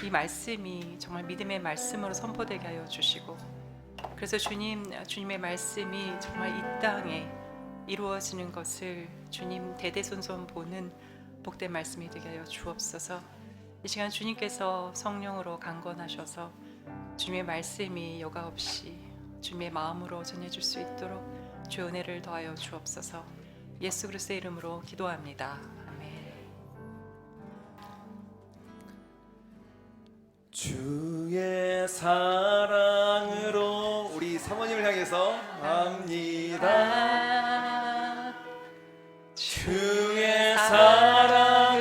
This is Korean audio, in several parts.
이 말씀이 정말 믿음의 말씀으로 선포되게 하여 주시고, 그래서 주님의 말씀이 정말 이 땅에 이루어지는 것을 주님 대대손손 보는 복된 말씀이 되게 하여 주옵소서. 이 시간 주님께서 성령으로 강건하셔서 주님의 말씀이 여과 없이 주님의 마음으로 전해질 수 있도록 주의 은혜를 더하여 주옵소서. 예수 그리스도의 이름으로 기도합니다. 아멘. 주의 사랑으로 우리 사모님을 향해서 합니다. 주의 사랑으로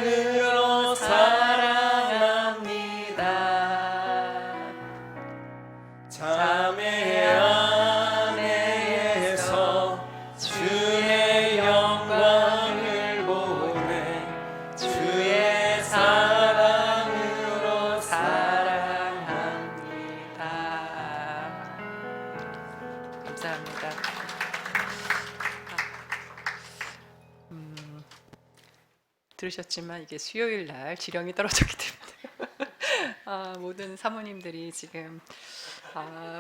사랑합니다. 자매 안에서 주의 영광을 보내 주의 사랑으로 사랑합니다. 감사합니다. 들으셨지만 이게 수요일 날 지령이 떨어졌기 때문에 모든 사모님들이 지금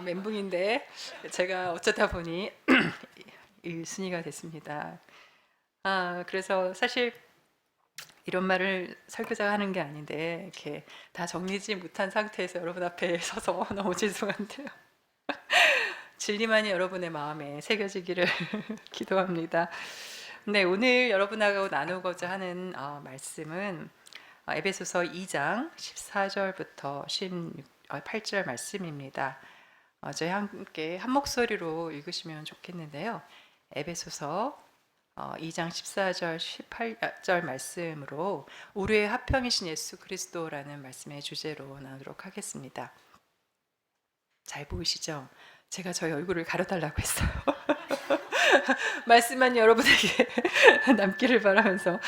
멘붕인데 제가 어쩌다 보니 1순위가 됐습니다. 그래서 사실 이런 말을 설교자가 하는 게 아닌데 이렇게 다 정리지 못한 상태에서 여러분 앞에 서서 너무 죄송한데요. 진리만이 여러분의 마음에 새겨지기를 기도합니다. 네, 오늘 여러분하고 나누고자 하는 말씀은 에베소서 2장 14절부터 18절 말씀입니다. 저희 함께 한 목소리로 읽으시면 좋겠는데요. 에베소서 2장 14절 18절 말씀으로 우리의 화평이신 예수 그리스도라는 말씀의 주제로 나누도록 하겠습니다. 잘 보이시죠? 제가 저희 얼굴을 가려달라고 했어요. 말씀만 여러분에게 남기를 바라면서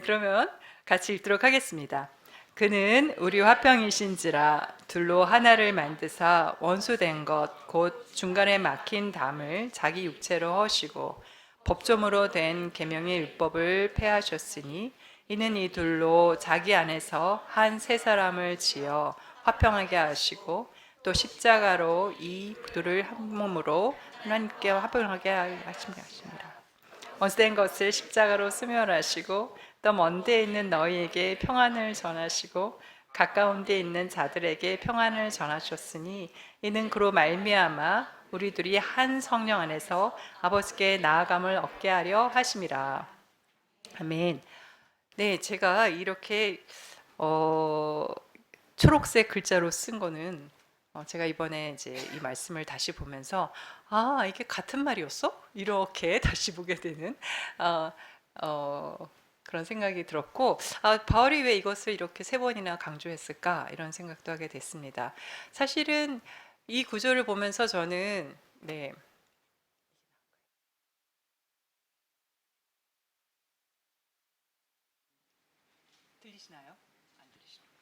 그러면 같이 읽도록 하겠습니다. 그는 우리 화평이신지라 둘로 하나를 만드사 원수된 것 곧 중간에 막힌 담을 자기 육체로 허시고 법조문으로 된 계명의 율법을 폐하셨으니 이는 이 둘로 자기 안에서 한 세 사람을 지어 화평하게 하시고 또 십자가로 이 둘을 한 몸으로 하나님께 화평하게 하십니다. 원수된 것을 십자가로 수멸하시고 또 먼 데 있는 너희에게 평안을 전하시고 가까운 데 있는 자들에게 평안을 전하셨으니 이는 그로 말미암아 우리들이 한 성령 안에서 아버지께 나아감을 얻게 하려 하심이라. 아멘. 네, 제가 이렇게 초록색 글자로 쓴 거는 제가 이번에 이제 이 말씀을 다시 보면서 이게 같은 말이었어? 이렇게 다시 보게 되는 그런 생각이 들었고, 바울이 왜 이것을 이렇게 세 번이나 강조했을까 이런 생각도 하게 됐습니다. 사실은 이 구절을 보면서 저는 들리시나요? 안 들리시나요?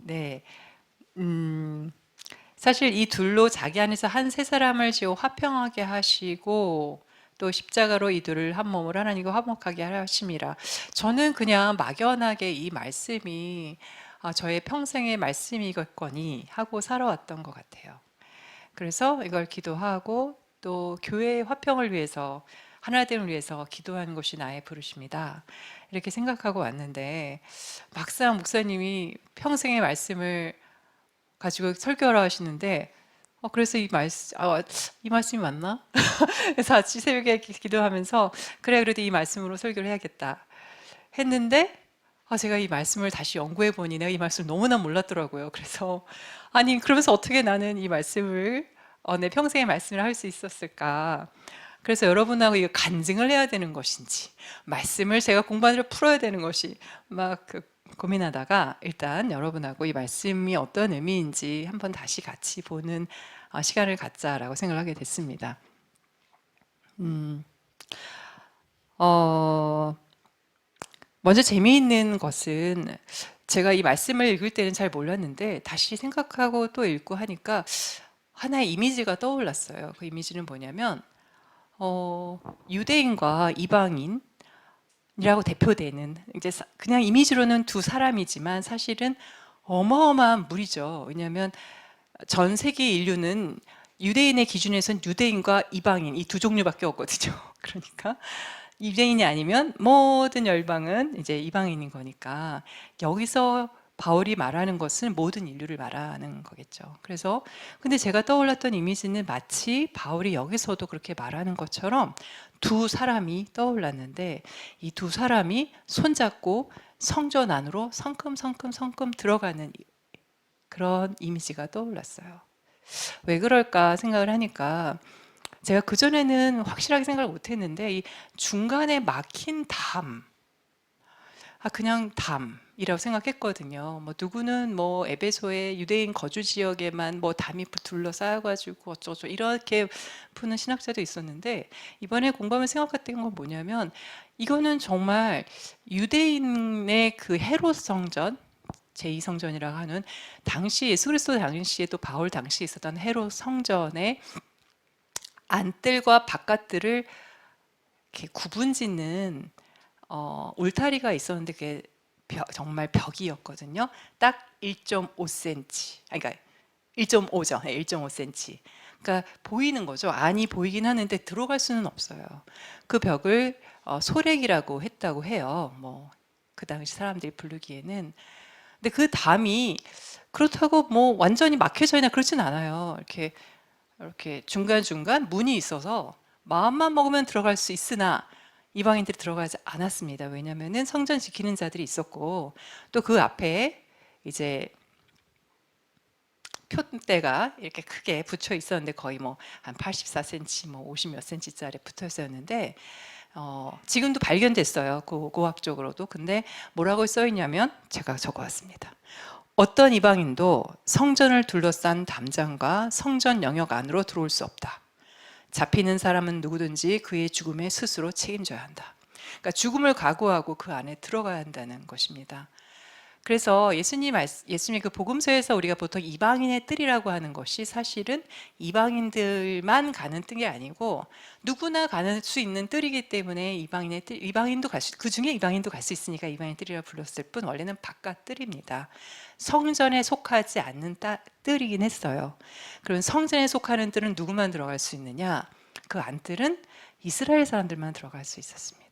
네. 사실 이 둘로 자기 안에서 한 세 사람을 지어 화평하게 하시고 또 십자가로 이 둘을 한 몸을 하나님과 화목하게 하심이라. 저는 그냥 막연하게 이 말씀이 저의 평생의 말씀이겠거니 하고 살아왔던 것 같아요. 그래서 이걸 기도하고 또 교회의 화평을 위해서 하나됨을 위해서 기도하는 것이 나의 부르심이다 이렇게 생각하고 왔는데, 막상 목사님이 평생의 말씀을 가지고 설교를 하시는데 그래서 이 말씀이 맞나? 그래서 아침 새벽에 기도하면서 그래 그래도 이 말씀으로 설교를 해야겠다 했는데, 제가 이 말씀을 다시 연구해 보니 내가 이 말씀을 너무나 몰랐더라고요. 그래서 그러면서 어떻게 나는 이 말씀을 내 평생의 말씀을 할 수 있었을까? 그래서 여러분하고 이거 간증을 해야 되는 것인지 말씀을 제가 공부하느라 풀어야 되는 것이 막 고민하다가 일단 여러분하고 이 말씀이 어떤 의미인지 한번 다시 같이 보는 시간을 갖자라고 생각을 하게 됐습니다. 먼저 재미있는 것은 제가 이 말씀을 읽을 때는 잘 몰랐는데 다시 생각하고 또 읽고 하니까 하나의 이미지가 떠올랐어요. 그 이미지는 뭐냐면 유대인과 이방인 대표되는 이제 그냥 이미지로는 두 사람이지만 사실은 어마어마한 무리죠. 왜냐하면 전 세계 인류는 유대인의 기준에서는 유대인과 이방인 이 두 종류밖에 없거든요. 그러니까 유대인이 아니면 모든 열방은 이제 이방인인 거니까 여기서 바울이 말하는 것은 모든 인류를 말하는 거겠죠. 그래서 근데 제가 떠올랐던 이미지는 마치 바울이 여기서도 그렇게 말하는 것처럼 두 사람이 떠올랐는데 이 두 사람이 손잡고 성전 안으로 성큼 들어가는 그런 이미지가 떠올랐어요. 왜 그럴까 생각을 하니까 제가 그전에는 확실하게 생각을 못 했는데 이 중간에 막힌 담, 그냥 담이라고 생각했거든요. 뭐 누구는 뭐 에베소의 유대인 거주 지역에만 뭐 담이 둘러싸여가지고 어쩌고 이렇게 푸는 신학자도 있었는데 이번에 공부하면서 생각했던 건 뭐냐면 이거는 정말 유대인의 그 헤롯 성전 제2성전이라고 하는 당시 예수 그리스도 당시에도 바울 당시에 있었던 헤롯 성전의 안뜰과 바깥뜰을 이렇게 구분짓는 울타리가 있었는데 그게 정말 벽이었거든요. 딱 1.5cm, 그러니까 1.5죠. 1.5cm. 그러니까 보이는 거죠. 안이 보이긴 하는데 들어갈 수는 없어요. 그 벽을 소렉이라고 했다고 해요. 뭐 그 당시 사람들이 부르기에는. 근데 그 담이 그렇다고 뭐 완전히 막혀져 있나 그렇진 않아요. 이렇게 중간중간 문이 있어서 마음만 먹으면 들어갈 수 있으나 이방인들이 들어가지 않았습니다. 왜냐하면은 성전 지키는 자들이 있었고 또 그 앞에 이제 표대가 이렇게 크게 붙여 있었는데 거의 뭐 한 84cm, 뭐 50 몇 cm짜리 붙어 있었는데 지금도 발견됐어요. 고고학적으로도. 근데 뭐라고 써 있냐면 제가 적어왔습니다. 어떤 이방인도 성전을 둘러싼 담장과 성전 영역 안으로 들어올 수 없다. 잡히는 사람은 누구든지 그의 죽음에 스스로 책임져야 한다. 그러니까 죽음을 각오하고 그 안에 들어가야 한다는 것입니다. 그래서 예수님의 그 복음서에서 우리가 보통 이방인의 뜰이라고 하는 것이 사실은 이방인들만 가는 뜰이 아니고 누구나 가는 수 있는 뜰이기 때문에 이방인의 뜰, 그 중에 이방인도 갈 수 있으니까 이방인 뜰이라 불렀을 뿐 원래는 바깥 뜰입니다. 성전에 속하지 않는 뜰이긴 했어요. 그럼 성전에 속하는 뜰은 누구만 들어갈 수 있느냐? 그 안뜰은 이스라엘 사람들만 들어갈 수 있었습니다.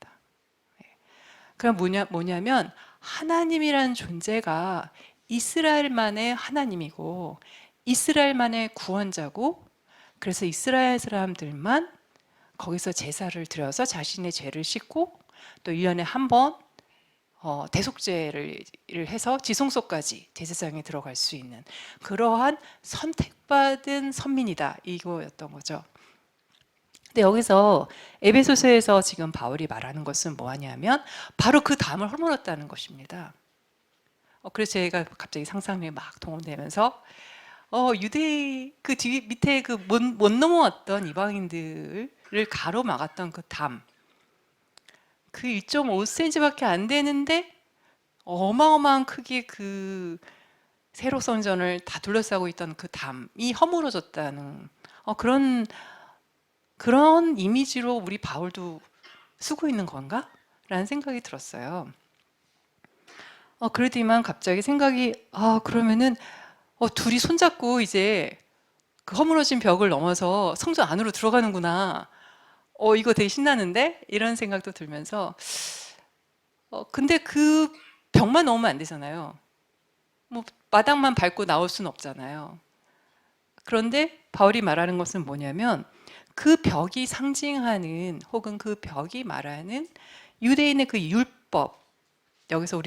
그럼 뭐냐면 하나님이란 존재가 이스라엘만의 하나님이고 이스라엘만의 구원자고 그래서 이스라엘 사람들만 거기서 제사를 드려서 자신의 죄를 씻고 또 1년에 한 번 대속죄를 해서 지성소까지 제사장에 들어갈 수 있는 그러한 선택받은 선민이다 이거였던 거죠. 근데 여기서 에베소서에서 지금 바울이 말하는 것은 뭐하냐면 바로 그 담을 허물었다는 것입니다. 그래서 제가 갑자기 상상력이 막 동원되면서 유대 그 뒤 밑에 그 못 넘어왔던 이방인들을 가로막았던 그 담, 그 1.5cm밖에 안 되는데 어마어마한 크기 그 세로 성전을 다 둘러싸고 있던 그 담이 허물어졌다는 그런 이미지로 우리 바울도 쓰고 있는 건가? 라는 생각이 들었어요. 그러더니만 갑자기 생각이 그러면은 둘이 손잡고 이제 그 허물어진 벽을 넘어서 성전 안으로 들어가는구나. 이거 되게 신나는데? 이런 생각도 들면서 근데 그 벽만 넘으면 안 되잖아요. 뭐 마당만 밟고 나올 수는 없잖아요. 그런데 바울이 말하는 것은 뭐냐면 그 벽이 상징하는 혹은 그 벽이 말하는 유대인의 그 율법, 여기서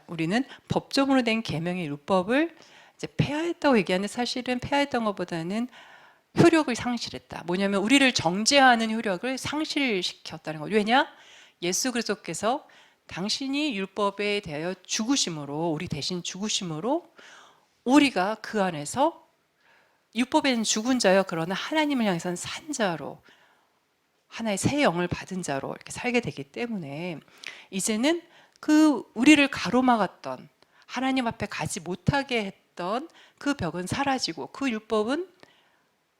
우리는 법조문으로 된 계명의 율법을 이제 폐하했다고 얘기하는데 사실은 폐하했던 것보다는 효력을 상실했다. 뭐냐면 우리를 정죄하는 효력을 상실시켰다는 거죠. 왜냐? 예수 그리스도께서 당신이 율법에 대하여 죽으심으로 우리 대신 죽으심으로 우리가 그 안에서 율법에는 죽은 자요 그러나 하나님을 향해서는 산 자로 하나의 새 영을 받은 자로 이렇게 살게 되기 때문에 이제는 그 우리를 가로막았던 하나님 앞에 가지 못하게 했던 그 벽은 사라지고 그 율법은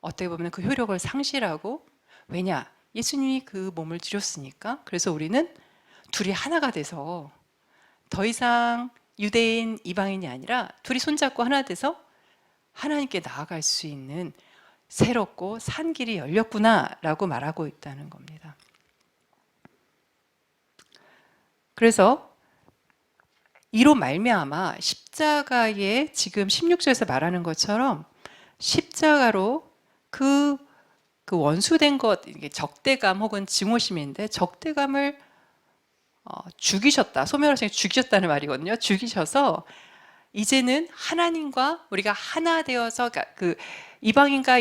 어떻게 보면 그 효력을 상실하고 왜냐? 예수님이 그 몸을 드렸으니까 그래서 우리는 둘이 하나가 돼서 더 이상 유대인, 이방인이 아니라 둘이 손잡고 하나 돼서 하나님께 나아갈 수 있는 새롭고 산 길이 열렸구나라고 말하고 있다는 겁니다. 그래서 이로 말미암아 십자가에 지금 16절에서 말하는 것처럼 십자가로 그 원수된 것, 이게 적대감 혹은 증오심인데 적대감을 죽이셨다. 소멸하시고 죽이셨다는 말이거든요. 죽이셔서 이제는 하나님과 우리가 하나 되어서, 그 이방인과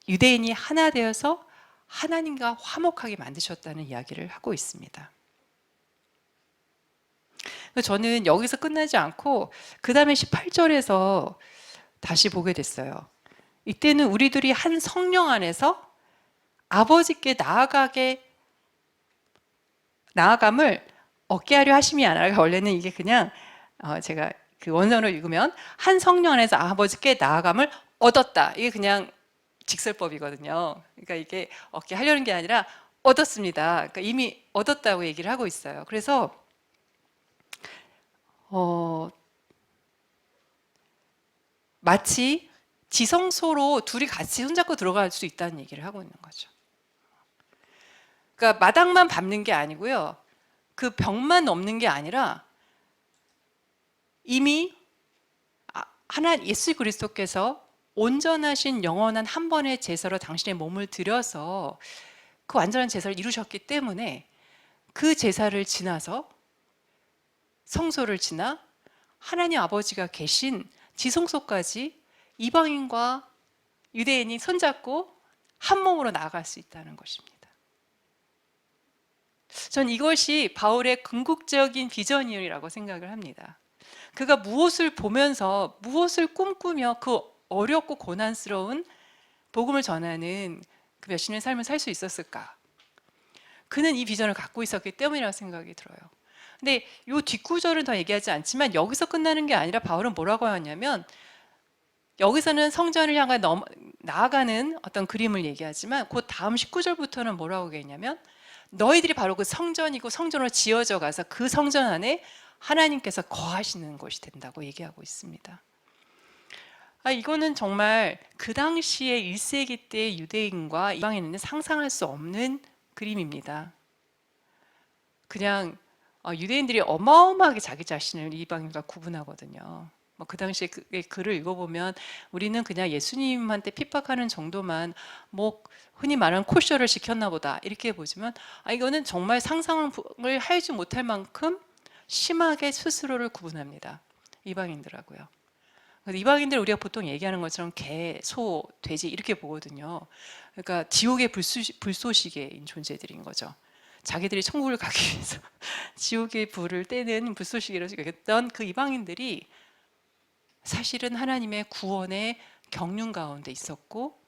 유대인이 하나 되어서 하나님과 화목하게 만드셨다는 이야기를 하고 있습니다. 저는 여기서 끝나지 않고 그 다음에 18절에서 다시 보게 됐어요. 이때는 우리들이 한 성령 안에서 아버지께 나아감을 얻게 하려 하심이 아니라, 원래는 이게 그냥 제가 그 원문으로 읽으면 한 성령 안에서 아버지께 나아감을 얻었다, 이게 그냥 직설법이거든요. 그러니까 이게 얻게 하려는 게 아니라 얻었습니다. 그러니까 이미 얻었다고 얘기를 하고 있어요. 그래서 마치 지성소로 둘이 같이 손잡고 들어갈 수 있다는 얘기를 하고 있는 거죠. 그러니까 마당만 밟는 게 아니고요, 그 벽만 넘는 게 아니라 이미 예수 그리스도께서 온전하신 영원한 한 번의 제사로 당신의 몸을 들여서 그 완전한 제사를 이루셨기 때문에 그 제사를 지나서 성소를 지나 하나님 아버지가 계신 지성소까지 이방인과 유대인이 손잡고 한 몸으로 나아갈 수 있다는 것입니다. 전 이것이 바울의 궁극적인 비전이라고 생각을 합니다. 그가 무엇을 보면서, 무엇을 꿈꾸며 그 어렵고 고난스러운 복음을 전하는 그 몇십 년의 삶을 살 수 있었을까? 그는 이 비전을 갖고 있었기 때문이라고 생각이 들어요. 근데 이 뒷구절은 더 얘기하지 않지만 여기서 끝나는 게 아니라 바울은 뭐라고 하냐면, 여기서는 성전을 향해 나아가는 어떤 그림을 얘기하지만 그 다음 19절부터는 뭐라고 얘기했냐면, 너희들이 바로 그 성전이고 성전으로 지어져 가서 그 성전 안에 하나님께서 거하시는 것이 된다고 얘기하고 있습니다. 이거는 정말 그 당시에 1세기 때 유대인과 이방인은 상상할 수 없는 그림입니다. 그냥 유대인들이 어마어마하게 자기 자신을 이방인과 구분하거든요. 그 당시에 글을 읽어보면 우리는 그냥 예수님한테 핍박하는 정도만 흔히 말하는 콜쇼를 시켰나 보다 이렇게 보지만, 이거는 정말 상상을 하지 못할 만큼 심하게 스스로를 구분합니다. 이방인들하고요. 이방인들 우리가 보통 얘기하는 것처럼 개, 소, 돼지 이렇게 보거든요. 그러니까 지옥의 불쏘시개인 존재들인 거죠. 자기들이 천국을 가기 위해서 지옥의 불을 떼는 불쏘시개로 여겼던 그 이방인들이 사실은 하나님의 구원의 경륜 가운데 있었고,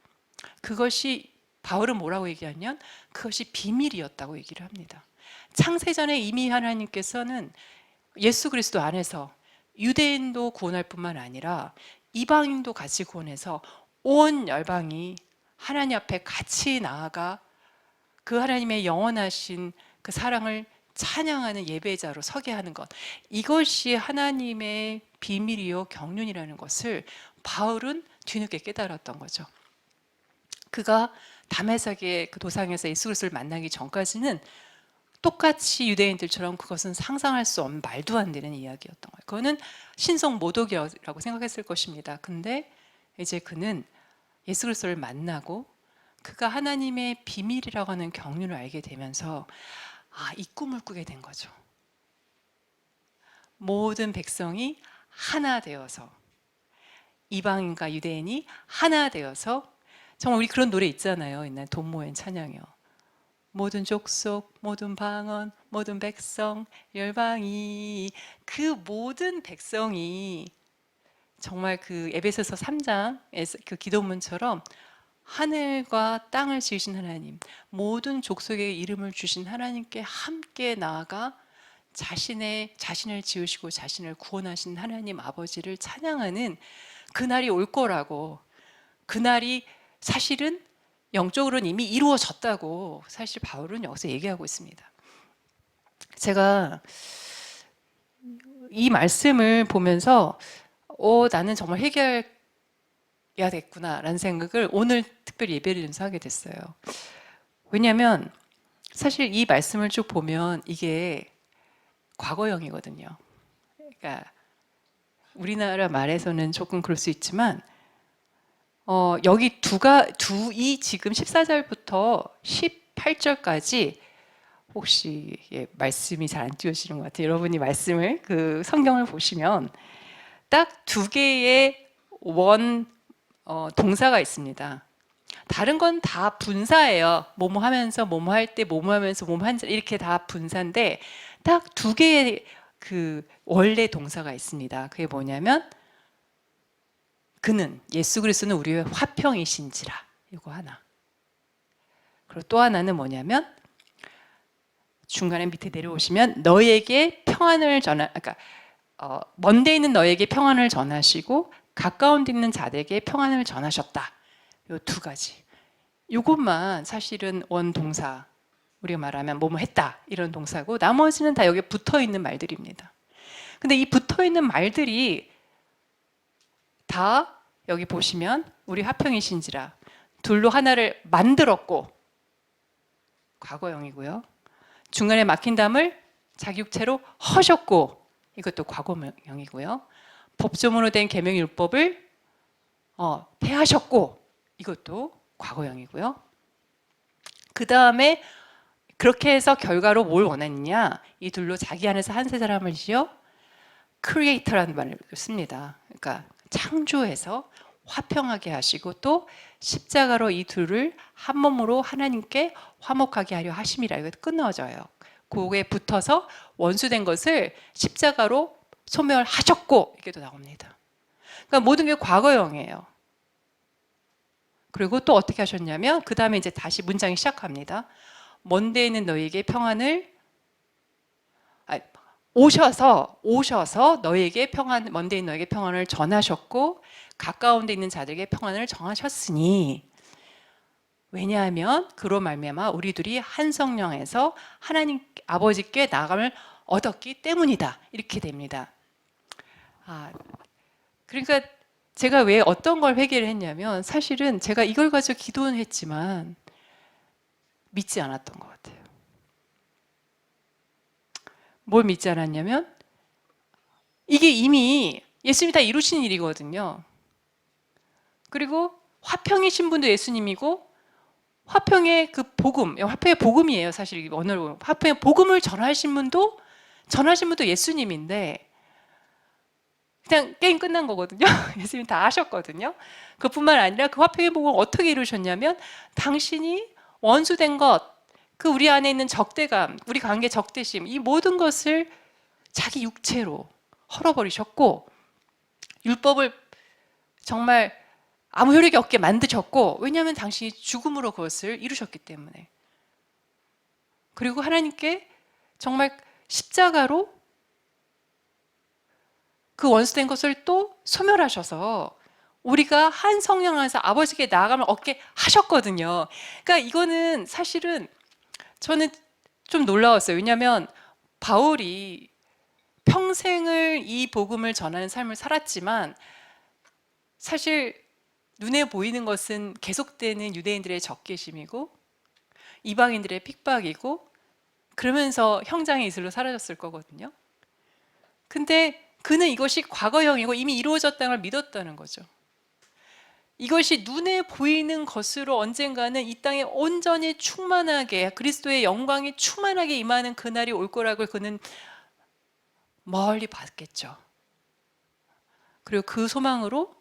그것이 바울은 뭐라고 얘기하냐면 그것이 비밀이었다고 얘기를 합니다. 창세전에 이미 하나님께서는 예수 그리스도 안에서 유대인도 구원할 뿐만 아니라 이방인도 같이 구원해서 온 열방이 하나님 앞에 같이 나아가 그 하나님의 영원하신 그 사랑을 찬양하는 예배자로 서게 하는 것, 이것이 하나님의 비밀이요 경륜이라는 것을 바울은 뒤늦게 깨달았던 거죠. 그가 다메섹의 그 도상에서 예수 그리스도를 만나기 전까지는 똑같이 유대인들처럼 그것은 상상할 수 없는 말도 안 되는 이야기였던 거예요. 그거는 신성 모독이라고 생각했을 것입니다. 근데 이제 그는 예수 그리스도를 만나고 그가 하나님의 비밀이라고 하는 경륜을 알게 되면서 이 꿈을 꾸게 된 거죠. 모든 백성이 하나 되어서, 이방인과 유대인이 하나 되어서, 정말 우리 그런 노래 있잖아요. 옛날 돈 모인 찬양이요. 모든 족속, 모든 방언, 모든 백성, 열방이, 그 모든 백성이 정말 그 에베소서 3장의 그 기도문처럼 하늘과 땅을 지으신 하나님, 모든 족속의 이름을 주신 하나님께 함께 나아가 자신을 지으시고 자신을 구원하신 하나님 아버지를 찬양하는 그날이 올 거라고, 그날이 사실은 영적으로는 이미 이루어졌다고 사실 바울은 여기서 얘기하고 있습니다. 제가 이 말씀을 보면서 나는 정말 해결해야 됐구나라는 생각을 오늘 특별히 예배를 드리면서 하게 됐어요. 왜냐하면 사실 이 말씀을 쭉 보면 이게 과거형이거든요. 그러니까 우리나라 말에서는 조금 그럴 수 있지만 여기 이 지금 14절부터 18절까지 혹시 말씀이 잘 안 띄워지는 것 같아요. 여러분이 말씀을 그 성경을 보시면 딱 두 개의 동사가 있습니다. 다른 건 다 분사예요. 뭐뭐 하면서 뭐뭐 할 때 뭐뭐 하면서 뭐뭐 한자 이렇게 다 분사인데 딱 두 개의 그 원래 동사가 있습니다. 그게 뭐냐면 그는 예수 그리스도는 우리의 화평이신지라 이거 하나. 그리고 또 하나는 뭐냐면 중간에 밑에 내려오시면 너에게 평안을 그러니까 먼 데 있는 너에게 평안을 전하시고 가까운 데 있는 자들에게 평안을 전하셨다. 요 두 가지. 이것만 사실은 원동사 우리가 말하면 뭐뭐 했다 이런 동사고 나머지는 다 여기에 붙어 있는 말들입니다. 근데 이 붙어 있는 말들이 다 여기 보시면 우리 화평이신지라 둘로 하나를 만들었고 과거형이고요. 중간에 막힌 담을 자기 육체로 허셨고 이것도 과거형이고요. 법조문으로 된 계명 율법을 폐하셨고 이것도 과거형이고요. 그 다음에 그렇게 해서 결과로 뭘 원했느냐? 이 둘로 자기 안에서 한 세 사람을 지어 크리에이터라는 말을 씁니다. 그러니까 창조해서 화평하게 하시고 또 십자가로 이 둘을 한 몸으로 하나님께 화목하게 하려 하심이라 이거 끊어져요. 그거에 붙어서 원수된 것을 십자가로 소멸하셨고 이게 또 나옵니다. 그러니까 모든 게 과거형이에요. 그리고 또 어떻게 하셨냐면 그 다음에 이제 다시 문장이 시작합니다. 먼 데에 있는 너에게 평안을 오셔서 너에게 먼 데에 있는 너에게 평안을 전하셨고 가까운 데 있는 자들에게 평안을 정하셨으니 왜냐하면 그로 말미암아 우리들이 한 성령에서 하나님 아버지께 나감을 얻었기 때문이다. 이렇게 됩니다. 그러니까 제가 왜 어떤 걸 회개를 했냐면 사실은 제가 이걸 가지고 기도는 했지만 믿지 않았던 것 같아요. 뭘 믿지 않았냐면 이게 이미 예수님이 다 이루신 일이거든요. 그리고 화평이신 분도 예수님이고 화평의 그 복음, 화평의 복음이에요. 사실 언어로 화평의 복음을 전하신 분도 예수님인데 그냥 게임 끝난 거거든요. 예수님 다 하셨거든요. 그뿐만 아니라 그 화평의 복음을 어떻게 이루셨냐면 당신이 원수된 것, 그 우리 안에 있는 적대감, 우리 관계 적대심 이 모든 것을 자기 육체로 헐어버리셨고 율법을 정말 아무 효력이 없게 만드셨고 왜냐하면 당신이 죽음으로 그것을 이루셨기 때문에 그리고 하나님께 정말 십자가로 그 원수된 것을 또 소멸하셔서 우리가 한 성령 안에서 아버지께 나아감을 얻게 하셨거든요. 그러니까 이거는 사실은 저는 좀 놀라웠어요. 왜냐하면 바울이 평생을 이 복음을 전하는 삶을 살았지만 사실 눈에 보이는 것은 계속되는 유대인들의 적개심이고 이방인들의 핍박이고 그러면서 형장의 이슬로 사라졌을 거거든요. 근데 그는 이것이 과거형이고 이미 이루어졌다는 걸 믿었다는 거죠. 이것이 눈에 보이는 것으로 언젠가는 이 땅에 온전히 충만하게 그리스도의 영광이 충만하게 임하는 그날이 올 거라고 그는 멀리 봤겠죠. 그리고 그 소망으로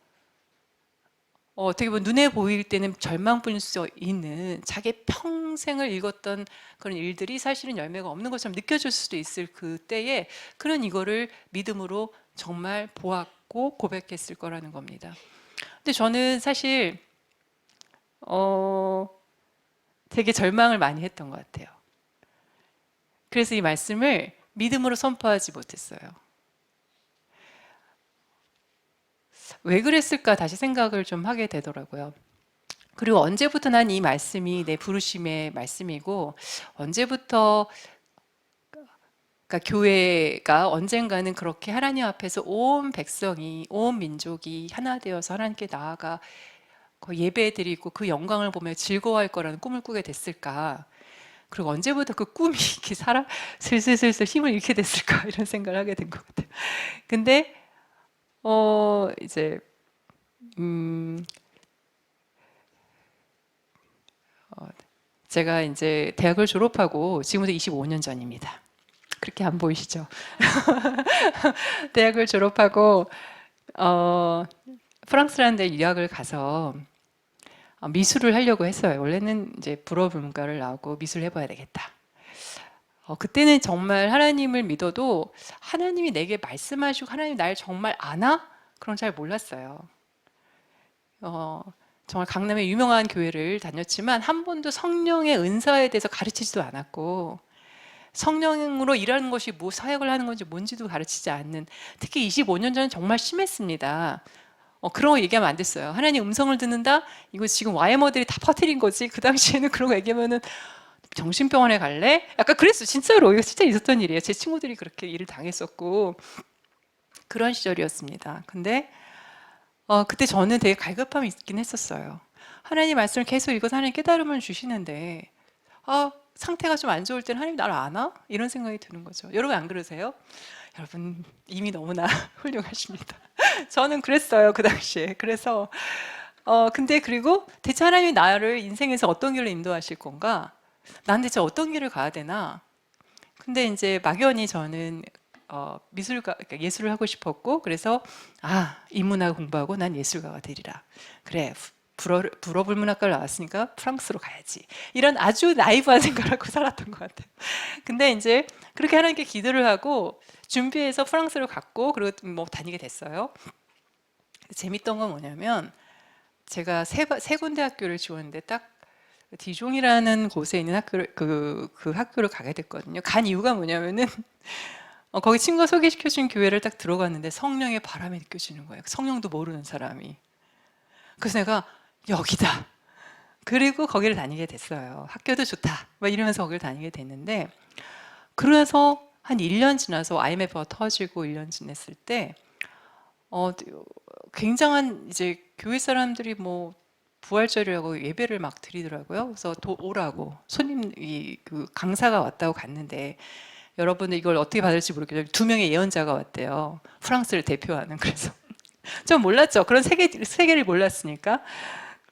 어떻게 보면 눈에 보일 때는 절망뿐일 수 있는 자기 평생을 읽었던 그런 일들이 사실은 열매가 없는 것처럼 느껴질 수도 있을 그때에 그는 이거를 믿음으로 정말 보았고 고백했을 거라는 겁니다. 근데 저는 사실 되게 절망을 많이 했던 것 같아요. 그래서 이 말씀을 믿음으로 선포하지 못했어요. 왜 그랬을까 다시 생각을 좀 하게 되더라고요. 그리고 언제부터 난 이 말씀이 내 부르심의 말씀이고 언제부터 그러니까 교회가 언젠가는 그렇게 하나님 앞에서 온 백성이, 온 민족이 하나 되어서 하나님께 나아가 예배드리고 그 영광을 보며 즐거워할 거라는 꿈을 꾸게 됐을까? 그리고 언제부터 그 꿈이 이렇게 슬슬슬슬 힘을 잃게 됐을까? 이런 생각을 하게 된 것 같아요. 근데 이제 제가 이제 대학을 졸업하고 지금부터 25년 전입니다. 그렇게 안 보이시죠? 대학을 졸업하고 프랑스라는 데 유학을 가서 미술을 하려고 했어요. 원래는 이제 불어불문과를 나오고 미술을 해봐야 되겠다. 그때는 정말 하나님을 믿어도 하나님이 내게 말씀하시고 하나님 날 정말 아나? 그런 잘 몰랐어요. 정말 강남의 유명한 교회를 다녔지만 한 번도 성령의 은사에 대해서 가르치지도 않았고 성령으로 일하는 것이 뭐 사역을 하는 건지 뭔지도 가르치지 않는, 특히 25년 전은 정말 심했습니다. 그런 거 얘기하면 안 됐어요. 하나님 음성을 듣는다? 이거 지금 YM어들이 다 퍼뜨린 거지. 그 당시에는 그런 거 얘기하면은 정신병원에 갈래? 약간 그랬어요. 진짜로. 이거 진짜 있었던 일이에요. 제 친구들이 그렇게 일을 당했었고 그런 시절이었습니다. 근데 그때 저는 되게 갈급함이 있긴 했었어요. 하나님 말씀을 계속 읽어서 하나님 깨달음을 주시는데 상태가 좀 안 좋을 때는 하나님 나를 아나? 이런 생각이 드는 거죠. 여러분 안 그러세요? 여러분 이미 너무나 훌륭하십니다. 저는 그랬어요, 그 당시에. 그래서 근데 그리고 대체 하나님이 나를 인생에서 어떤 길로 인도하실 건가? 난 대체 어떤 길을 가야 되나? 근데 이제 막연히 저는 그러니까 예술을 하고 싶었고, 그래서 인문학 공부하고 난 예술가가 되리라. 그래, 불어불문학과를 나왔으니까 프랑스로 가야지. 이런 아주 나이브한 생각을 하고 살았던 것 같아요. 근데 이제 그렇게 하나님께 기도를 하고 준비해서 프랑스로 갔고, 그리고 뭐 다니게 됐어요. 재밌던 건 뭐냐면 제가 세 군데 학교를 지원했는데 딱 디종이라는 곳에 있는 학교를 그 학교를 가게 됐거든요. 간 이유가 뭐냐면은 거기 친구가 소개시켜준 교회를 딱 들어갔는데 성령의 바람이 느껴지는 거예요. 성령도 모르는 사람이. 그래서 내가 여기다. 그리고 거기를 다니게 됐어요. 학교도 좋다. 막 이러면서 거기를 다니게 됐는데, 그래서 한 1년 지나서 IMF가 터지고 1년 지났을 때 굉장한 이제 교회 사람들이 뭐 부활절이라고 예배를 막 드리더라고요. 그래서 오라고 손님이 그 강사가 왔다고 갔는데, 여러분들 이걸 어떻게 받을지 모르겠어요. 2명의 예언자가 왔대요. 프랑스를 대표하는. 그래서 전 몰랐죠. 그런 세계를 몰랐으니까.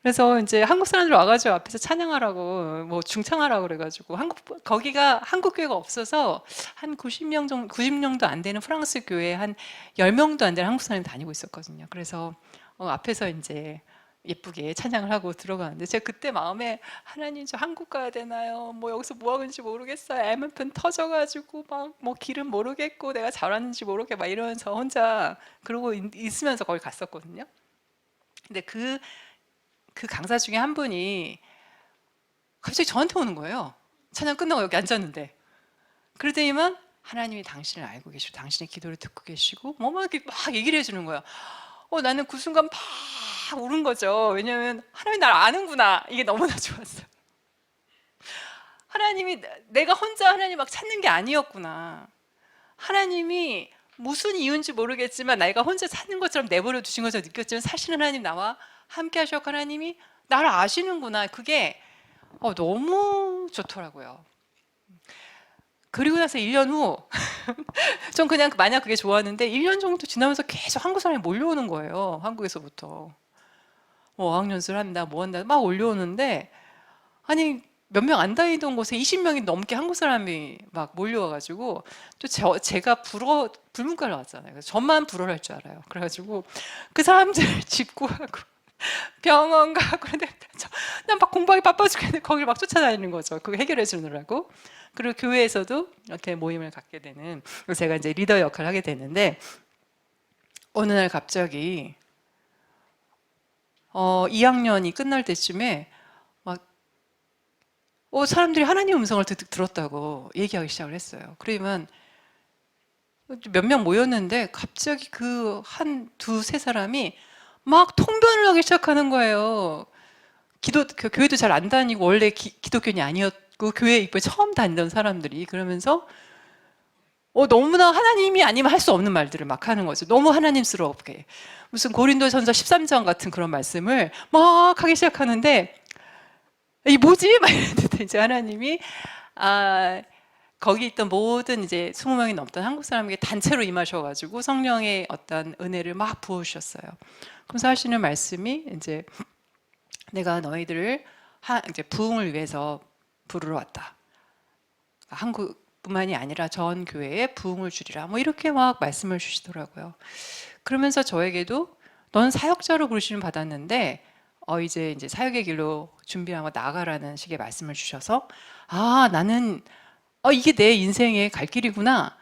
그래서 이제 한국 사람들 와가지고 앞에서 찬양하라고 뭐 중창하라고 그래가지고 거기가 한국 교회가 없어서 한 90명도 안 되는 프랑스 교회에 한 10명도 안 되는 한국 사람이 다니고 있었거든요. 그래서 앞에서 이제 예쁘게 찬양을 하고 들어가는데 제가 그때 마음에 하나님 저 한국 가야 되나요? 뭐 여기서 뭐 하는지 모르겠어요. MF는 터져가지고 막 뭐 길은 모르겠고 내가 잘하는지 모르게 막 이러면서 혼자 그러고 있으면서 거기 갔었거든요. 근데 그 강사 중에 한 분이 갑자기 저한테 오는 거예요. 찬양 끝나고 여기 앉았는데. 그러더니만 하나님이 당신을 알고 계시고 당신의 기도를 듣고 계시고 막 얘기를 해주는 거예요. 나는 그 순간 막 울은 거죠. 왜냐하면 하나님이 날 아는구나. 이게 너무나 좋았어요. 하나님이 내가 혼자 하나님 막 찾는 게 아니었구나. 하나님이 무슨 이유인지 모르겠지만 내가 혼자 찾는 것처럼 내버려 두신 것처럼 느꼈지만 사실은 하나님 나와 함께 하셨고 하나님이 나를 아시는구나. 그게 너무 좋더라고요. 그리고 나서 1년 후 전 그냥 마냥 그게 좋았는데 1년 정도 지나면서 계속 한국 사람이 몰려오는 거예요. 한국에서부터 어학연수를 한다 뭐 한다 막 올려오는데, 아니 몇 명 안 다니던 곳에 20명이 넘게 한국 사람이 막 몰려와가지고 또 제가 불문과를 왔잖아요. 그래서 저만 불어를 할 줄 알아요. 그래가지고 그 사람들 집 구하고 병원 가고 그런데 난 막 공부하기 바빠 죽겠는데 거기를 막 쫓아다니는 거죠. 그거 해결해 주느라고. 그리고 교회에서도 이렇게 모임을 갖게 되는, 제가 이제 리더 역할을 하게 되는데 어느 날 갑자기 2학년이 끝날 때쯤에 막 사람들이 하나님 음성을 들었다고 얘기하기 시작을 했어요. 그러면 몇 명 모였는데 갑자기 그 한 두세 사람이 막 통변을 하기 시작하는 거예요. 교회도 잘 안 다니고 원래 기독교인이 아니었고 교회 입구에 처음 다니던 사람들이 그러면서 너무나 하나님이 아니면 할 수 없는 말들을 막 하는 거죠. 너무 하나님스럽게. 무슨 고린도전서 13장 같은 그런 말씀을 막 하기 시작하는데 이 뭐지? 막 이랬는데 이제 하나님이 거기 있던 모든 이제 20명이 넘던 한국 사람에게 단체로 임하셔가지고 성령의 어떤 은혜를 막 부어주셨어요. 그래서 하시는 말씀이 이제 내가 너희들을 이제 부흥을 위해서 부르러 왔다. 한국뿐만이 아니라 전 교회에 부흥을 주리라. 뭐 이렇게 막 말씀을 주시더라고요. 그러면서 저에게도 넌 사역자로 부르심을 받았는데 이제 사역의 길로 준비하고 나아가라는 식의 말씀을 주셔서 나는 이게 내 인생의 갈 길이구나.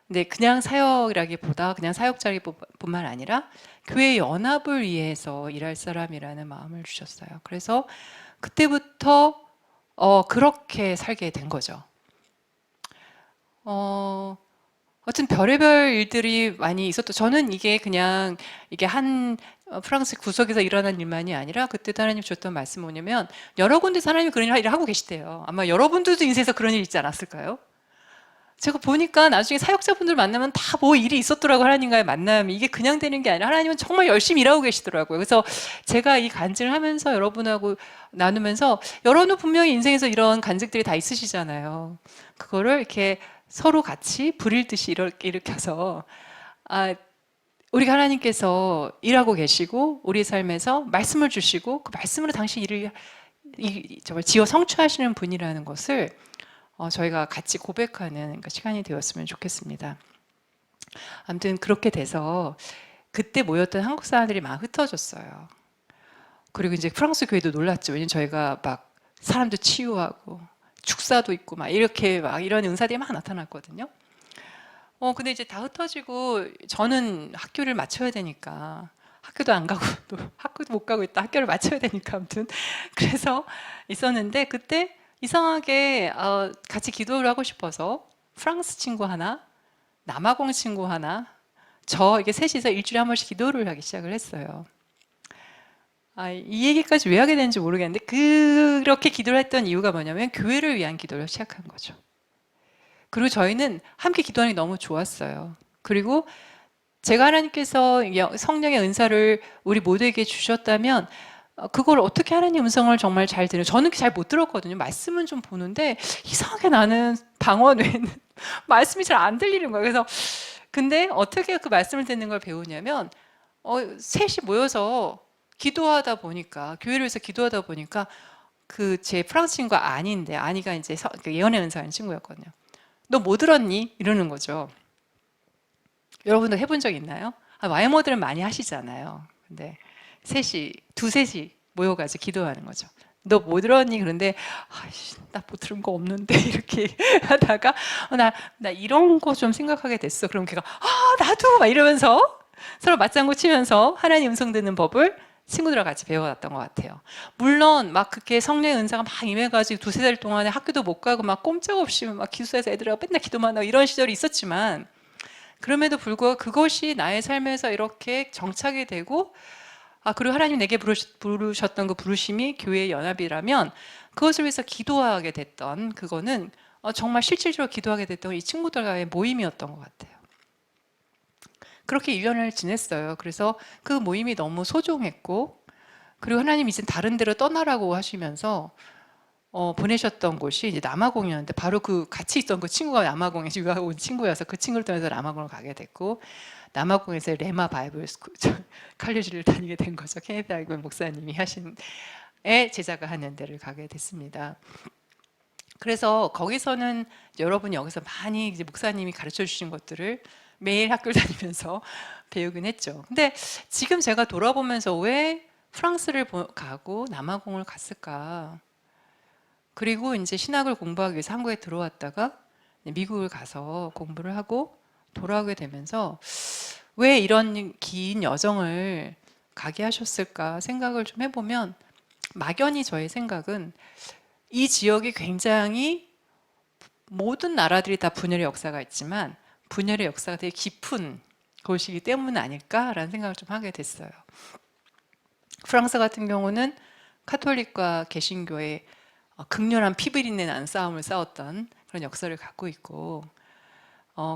근데 그냥 사역이라기보다 그냥 사역자뿐만 아니라 교회 연합을 위해서 일할 사람이라는 마음을 주셨어요. 그래서 그때부터 그렇게 살게 된 거죠. 하여튼 별의별 일들이 많이 있었죠. 저는 이게 그냥 이게 한 프랑스 구석에서 일어난 일만이 아니라 그때도 하나님 주셨던 말씀이 뭐냐면 여러 군데서 하나님이 그런 일을 하고 계시대요. 아마 여러분들도 인생에서 그런 일 있지 않았을까요? 제가 보니까 나중에 사역자분들 만나면 다 뭐 일이 있었더라고. 하나님과의 만남이 이게 그냥 되는 게 아니라 하나님은 정말 열심히 일하고 계시더라고요. 그래서 제가 이 간증을 하면서 여러분하고 나누면서 여러분은 분명히 인생에서 이런 간증들이 다 있으시잖아요. 그거를 이렇게 서로 같이 불일 듯이 이렇게 일으켜서 우리가 하나님께서 일하고 계시고 우리 삶에서 말씀을 주시고 그 말씀으로 당신 일을 정말 지어 성취하시는 분이라는 것을 저희가 같이 고백하는 시간이 되었으면 좋겠습니다. 아무튼 그렇게 돼서 그때 모였던 한국 사람들이 막 흩어졌어요. 그리고 이제 프랑스 교회도 놀랐죠. 왜냐면 저희가 막 사람도 치유하고 축사도 있고 막 이렇게 막 이런 은사들이 막 나타났거든요. 근데 이제 다 흩어지고 저는 학교를 마쳐야 되니까 학교도 안 가고 또 학교도 못 가고 있다. 학교를 마쳐야 되니까 아무튼 그래서 있었는데 그때 이상하게 같이 기도를 하고 싶어서 프랑스 친구 하나, 남아공 친구 하나, 이게 셋이서 일주일에 한 번씩 기도를 하기 시작을 했어요. 이 얘기까지 왜 하게 되는지 모르겠는데 그렇게 기도를 했던 이유가 뭐냐면 교회를 위한 기도를 시작한 거죠. 그리고 저희는 함께 기도하는 게 너무 좋았어요. 그리고 제가 하나님께서 성령의 은사를 우리 모두에게 주셨다면 그걸 어떻게 하나님 음성을 정말 잘 들어요. 저는 잘 못 들었거든요. 말씀은 좀 보는데 이상하게 나는 방언 외에는 말씀이 잘 안 들리는 거예요. 그래서 근데 어떻게 그 말씀을 듣는 걸 배우냐면 셋이 모여서 기도하다 보니까 교회를 위해서 기도하다 보니까 그 제 프랑스 친구가 아니가 이제 그 예언의 은사하는 친구였거든요. 너 뭐 들었니? 이러는 거죠. 여러분도 해본 적 있나요? 와이모들은 많이 하시잖아요. 근데 두셋이 모여가지고 기도하는 거죠. 너 뭐 들었니? 그런데 나 뭐 들은 거 없는데 이렇게 하다가 나 이런 거 좀 생각하게 됐어. 그럼 걔가 나도 막 이러면서 서로 맞장구 치면서 하나님 음성 듣는 법을 친구들과 같이 배워왔던 것 같아요. 물론 막 그렇게 성령의 은사가 막 임해가지고 두세 달 동안에 학교도 못 가고 막 꼼짝없이 막 기숙사에서 애들하고 맨날 기도만 하고 이런 시절이 있었지만 그럼에도 불구하고 그것이 나의 삶에서 이렇게 정착이 되고 그리고 하나님 내게 부르셨던 그 부르심이 교회의 연합이라면 그것을 위해서 기도하게 됐던 그거는 정말 실질적으로 기도하게 됐던 이 친구들과의 모임이었던 것 같아요. 그렇게 1년을 지냈어요. 그래서 그 모임이 너무 소중했고 그리고 하나님 이제 다른 데로 떠나라고 하시면서 보내셨던 곳이 이제 남아공이었는데 바로 그 같이 있던 그 친구가 남아공에 유학 온 친구여서 그 친구를 통해서 남아공을 가게 됐고 남아공에서 레마 바이블 칼리지를 다니게 된 거죠. 케네디 하긴 목사님이 하신 제자가 하는 데를 가게 됐습니다. 그래서 거기서는 여러분이 여기서 많이 이제 목사님이 가르쳐 주신 것들을 매일 학교를 다니면서 배우긴 했죠. 근데 지금 제가 돌아보면서 왜 프랑스를 가고 남아공을 갔을까? 그리고 이제 신학을 공부하기 위해서 한국에 들어왔다가 미국을 가서 공부를 하고 돌아오게 되면서 왜 이런 긴 여정을 가게 하셨을까 생각을 좀 해보면 막연히 저의 생각은 이 지역이 굉장히 모든 나라들이 다 분열의 역사가 있지만 분열의 역사가 되게 깊은 곳이기 때문 아닐까라는 생각을 좀 하게 됐어요. 프랑스 같은 경우는 카톨릭과 개신교의 극렬한 피비린내 나는 싸움을 싸웠던 그런 역사를 갖고 있고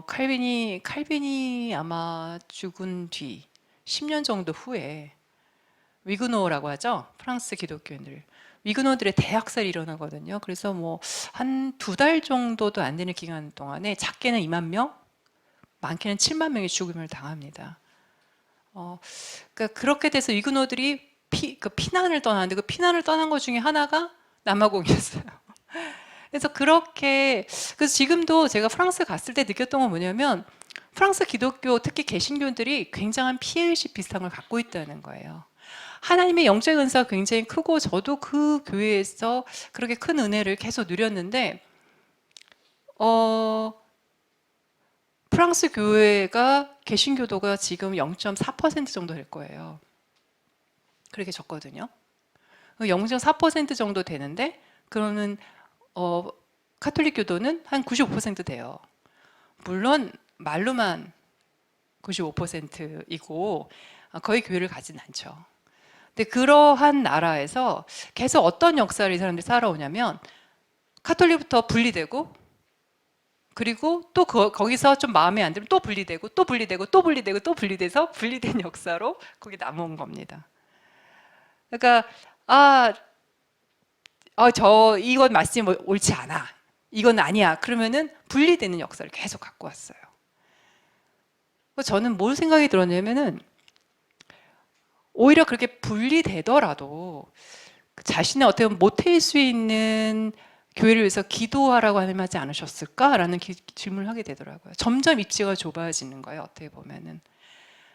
칼빈이 아마 죽은 뒤 10년 정도 후에 위그노라고 하죠. 프랑스 기독교인들. 위그노들의 대학살이 일어나거든요. 그래서 뭐 한 2달 정도도 안 되는 기간 동안에 작게는 2만 명, 많게는 7만 명이 죽음을 당합니다. 그러니까 그렇게 돼서 위그노들이 피난을 떠나는데 그 피난을 떠난 것 중에 하나가 남아공이었어요. 그래서 지금도 제가 프랑스 갔을 때 느꼈던 건 뭐냐면 프랑스 기독교, 특히 개신교들이 굉장한 피해의식 비슷한 걸 갖고 있다는 거예요. 하나님의 영적 은사가 굉장히 크고 저도 그 교회에서 그렇게 큰 은혜를 계속 누렸는데 프랑스 교회가 개신교도가 지금 0.4% 정도 될 거예요. 그렇게 적거든요. 0.4% 정도 되는데 그러면 카톨릭 교도는 한 95% 돼요. 물론 말로만 95%이고 거의 교회를 가진 않죠. 근데 그러한 나라에서 계속 어떤 역사를 이 사람들이 살아오냐면 카톨릭부터 분리되고 그리고 또 거기서 좀 마음에 안 들면 또 분리되고 또 분리되고 또 분리되고 또 분리돼서 분리된 역사로 거기 남아온 겁니다. 그러니까 이건 말씀이 옳지 않아. 이건 아니야. 그러면은 분리되는 역사를 계속 갖고 왔어요. 저는 뭘 생각이 들었냐면은 오히려 그렇게 분리되더라도 자신의 어떻게 보면 모태일 수 있는 교회를 위해서 기도하라고 하지 않으셨을까라는 질문을 하게 되더라고요. 점점 입지가 좁아지는 거예요. 어떻게 보면은.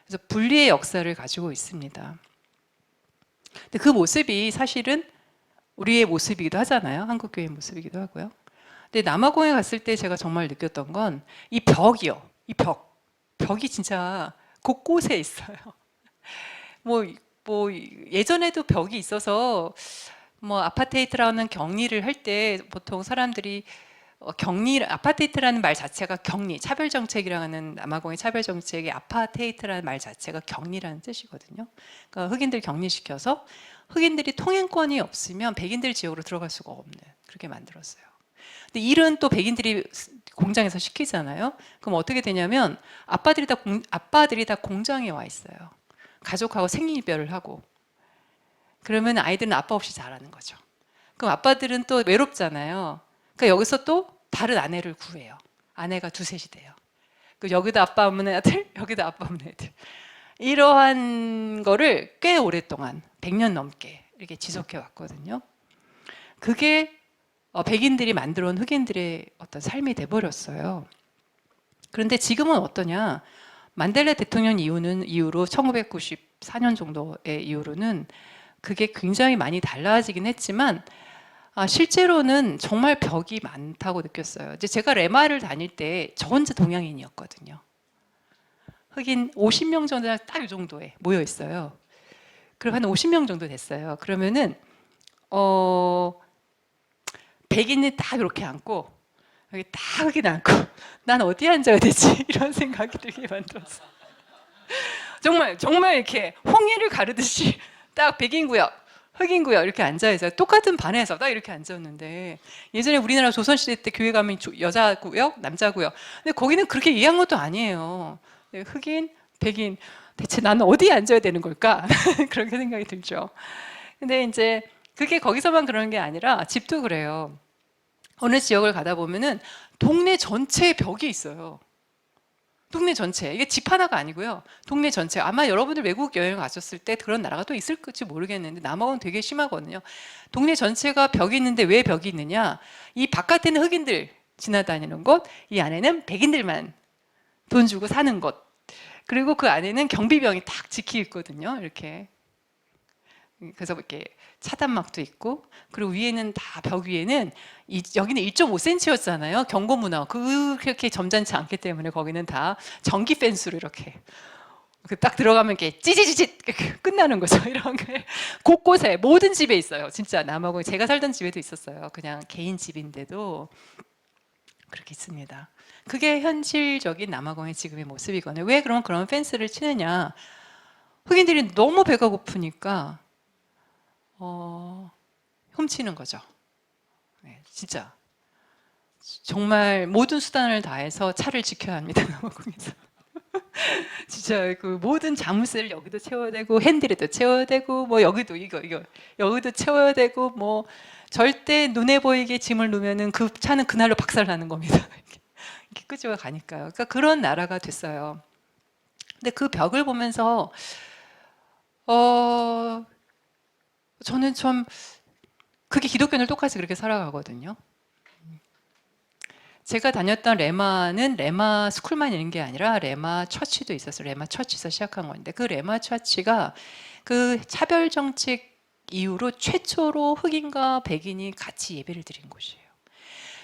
그래서 분리의 역사를 가지고 있습니다. 근데 그 모습이 사실은 우리의 모습이기도 하잖아요. 한국 교회의 모습이기도 하고요. 근데 남아공에 갔을 때 제가 정말 느꼈던 건 이 벽이요. 이 벽이 진짜 곳곳에 있어요. 뭐 예전에도 벽이 있어서 뭐 아파테이트라는 격리를 할 때 보통 사람들이 아파테이트라는 말 자체가 격리, 차별 정책이라는 남아공의 차별 정책의 아파테이트라는 말 자체가 격리라는 뜻이거든요. 그러니까 흑인들 격리시켜서 흑인들이 통행권이 없으면 백인들 지역으로 들어갈 수가 없는 그렇게 만들었어요. 근데 일은 또 백인들이 공장에서 시키잖아요. 그럼 어떻게 되냐면 아빠들이 다 공장에 와 있어요. 가족하고 생리별을 하고 그러면 아이들은 아빠 없이 자라는 거죠. 그럼 아빠들은 또 외롭잖아요. 그러니까 여기서 또 다른 아내를 구해요. 아내가 두셋이 돼요. 여기도 아빠 없는 애들, 여기도 아빠 없는 애들. 이러한 거를 꽤 오랫동안 100년 넘게 이렇게 지속해 왔거든요. 그게 백인들이 만들어 온 흑인들의 어떤 삶이 돼버렸어요. 그런데 지금은 어떠냐? 만델라 대통령 이후로 1994년 정도의 이후로는 그게 굉장히 많이 달라지긴 했지만 실제로는 정말 벽이 많다고 느꼈어요. 이제 제가 레마를 다닐 때 저 혼자 동양인이었거든요. 흑인 50명 정도 딱 이 정도에 모여 있어요. 그럼 한 50명 정도 됐어요. 그러면은 백인이 딱 이렇게 앉고 여기 딱 흑인 앉고 난 어디에 앉아야 되지? 이런 생각이 들게 만들었어. 정말 이렇게 홍해를 가르듯이 딱 백인 구역, 흑인 구역 이렇게 앉아 있어요. 똑같은 반에서 딱 이렇게 앉았는데 예전에 우리나라 조선시대 때 교회 가면 여자 구역, 남자 구역. 근데 거기는 그렇게 이해한 것도 아니에요. 흑인, 백인 대체 나는 어디에 앉아야 되는 걸까? 그렇게 생각이 들죠. 근데 이제 그게 거기서만 그러는 게 아니라 집도 그래요. 어느 지역을 가다 보면은 동네 전체에 벽이 있어요. 동네 전체. 이게 집 하나가 아니고요. 동네 전체. 아마 여러분들 외국 여행 가셨을 때 그런 나라가 또 있을지 모르겠는데 남아공은 되게 심하거든요. 동네 전체가 벽이 있는데 왜 벽이 있느냐? 이 바깥에는 흑인들 지나다니는 곳, 이 안에는 백인들만 돈 주고 사는 곳. 그리고 그 안에는 경비병이 딱 지키고 있거든요. 이렇게. 그래서 이렇게 차단막도 있고, 그리고 위에는 다 벽 위에는 여기는 1.5cm였잖아요. 경고문화 그렇게 점잖지 않기 때문에 거기는 다 전기 펜스로 이렇게 딱 들어가면 이렇게 찌지지짓 끝나는 거죠. 이런 게 곳곳에 모든 집에 있어요. 진짜 남아공 제가 살던 집에도 있었어요. 그냥 개인 집인데도 그렇게 있습니다. 그게 현실적인 남아공의 지금의 모습이거든요. 왜 그럼 그런 펜스를 치느냐? 흑인들이 너무 배가 고프니까 훔치는 거죠. 네, 진짜 정말 모든 수단을 다해서 차를 지켜야 합니다. 남아공에서. 진짜 그 모든 자물쇠를 여기도 채워야 되고 핸들에도 채워야 되고 뭐 여기도 이거 여기도 채워야 되고 뭐 절대 눈에 보이게 짐을 놓으면은 그 차는 그날로 박살나는 겁니다. 이렇게 끄집어 가니까요. 그러니까 그런 나라가 됐어요. 근데 그 벽을 보면서 저는 좀 그게 기독교는 똑같이 그렇게 살아가거든요. 제가 다녔던 레마는 레마 스쿨만 있는 게 아니라 레마 처치도 있었어요. 레마 처치에서 시작한 건데 그 레마 처치가 그 차별 정책 이후로 최초로 흑인과 백인이 같이 예배를 드린 곳이에요.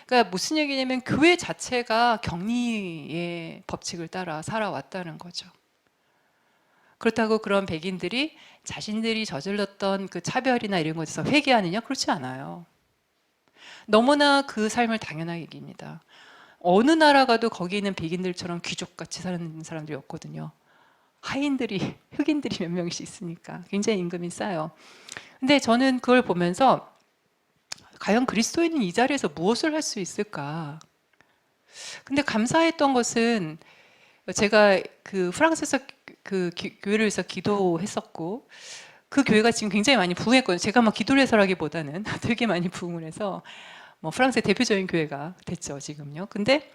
그러니까 무슨 얘기냐면 교회 자체가 격리의 법칙을 따라 살아왔다는 거죠. 그렇다고 그런 백인들이 자신들이 저질렀던 그 차별이나 이런 것에서 회개하느냐? 그렇지 않아요. 너무나 그 삶을 당연하게 이깁니다. 어느 나라 가도 거기 있는 백인들처럼 귀족같이 사는 사람들이 없거든요. 하인들이, 흑인들이 몇 명씩 있으니까 굉장히 임금이 싸요. 근데 저는 그걸 보면서 과연 그리스도인은 이 자리에서 무엇을 할 수 있을까? 근데 감사했던 것은 제가 그 프랑스에서 그 교회를 위해서 기도했었고 그 교회가 지금 굉장히 많이 부흥했거든요. 제가 막 기도를 해서라기보다는 되게 많이 부흥을 해서 뭐 프랑스의 대표적인 교회가 됐죠, 지금요. 근데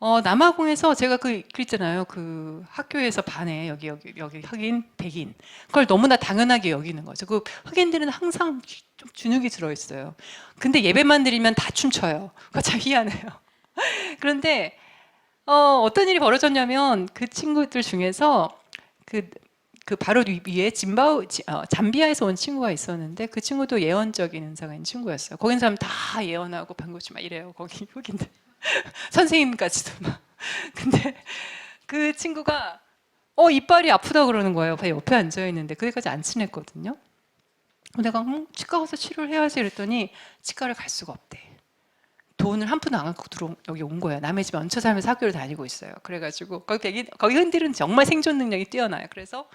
남아공에서 제가 그랬잖아요. 그 학교에서 반에 여기 흑인, 백인 그걸 너무나 당연하게 여기는 거죠. 그 흑인들은 항상 좀 주눅이 들어 있어요. 근데 예배만 드리면 다 춤춰요. 그거 참 희한해요. 그런데 어떤 일이 벌어졌냐면 그 친구들 중에서 그 바로 위에 잠비아에서 온 친구가 있었는데 그 친구도 예언적인 은사가 있는 친구였어요. 거기 있는 사람 다 예언하고 반고치 막 이래요. 거기 흑인들 선생님까지도 막. 근데 그 친구가 이빨이 아프다 그러는 거예요. 옆에 앉아 있는데 그때까지 안 친했거든요. 내가 치과 가서 치료를 해야지 그랬더니 치과를 갈 수가 없대. 돈을 한 푼도 안 갖고 여기 온 거예요. 남의 집에 얹혀 살면서 학교를 다니고 있어요. 그래가지고 거기 흔들은 정말 생존 능력이 뛰어나요. 그래서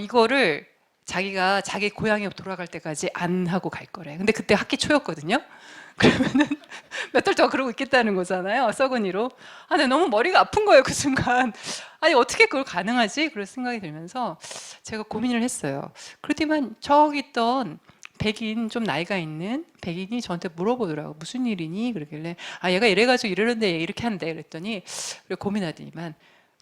이거를 자기가 자기 고향에 돌아갈 때까지 안 하고 갈 거래. 근데 그때 학기 초였거든요. 그러면은 몇 달 동안 그러고 있겠다는 거잖아요. 썩은이로. 근데 너무 머리가 아픈 거예요. 그 순간. 아니 어떻게 그걸 가능하지? 그런 생각이 들면서 제가 고민을 했어요. 그렇지만 저기 있던 백인 좀 나이가 있는 백인이 저한테 물어보더라고. 무슨 일이니? 그러길래 얘가 이래가지고 이러는데 이렇게 한대. 그랬더니 고민하더니만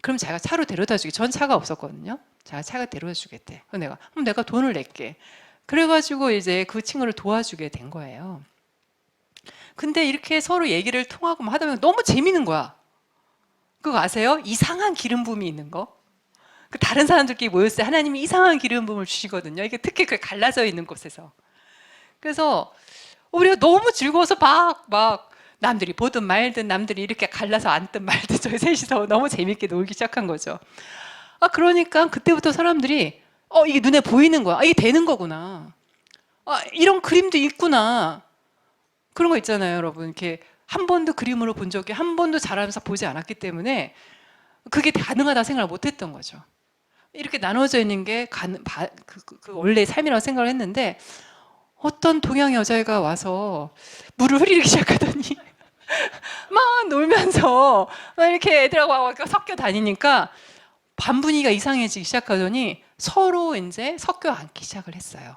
그럼 제가 차로 데려다 주게. 전 차가 없었거든요. 차가 데려다 주겠대. 그럼 내가 돈을 낼게. 그래가지고 이제 그 친구를 도와주게 된 거예요. 근데 이렇게 서로 얘기를 통하고 하다 보면 너무 재밌는 거야. 그거 아세요? 이상한 기름 부음이 있는 거. 그 다른 사람들끼리 모였을 때 하나님이 이상한 기름 부음을 주시거든요. 이게 특히 그 갈라져 있는 곳에서. 그래서 우리가 너무 즐거워서 막 남들이 보든 말든 남들이 이렇게 갈라서 앉든 말든 저희 셋이서 너무 재밌게 놀기 시작한 거죠. 그러니까 그때부터 사람들이 이게 눈에 보이는 거야. 이게 되는 거구나. 이런 그림도 있구나. 그런 거 있잖아요, 여러분. 이렇게 한 번도 그림으로 본 적이 한 번도 자라면서 보지 않았기 때문에 그게 가능하다 생각을 못 했던 거죠. 이렇게 나눠져 있는 게 그 원래 삶이라고 생각을 했는데 어떤 동양 여자애가 와서 물을 흐리기 시작하더니 막 놀면서 막 이렇게 애들하고 섞여 다니니까 반 분위기가 이상해지기 시작하더니 서로 이제 섞여 앉기 시작을 했어요.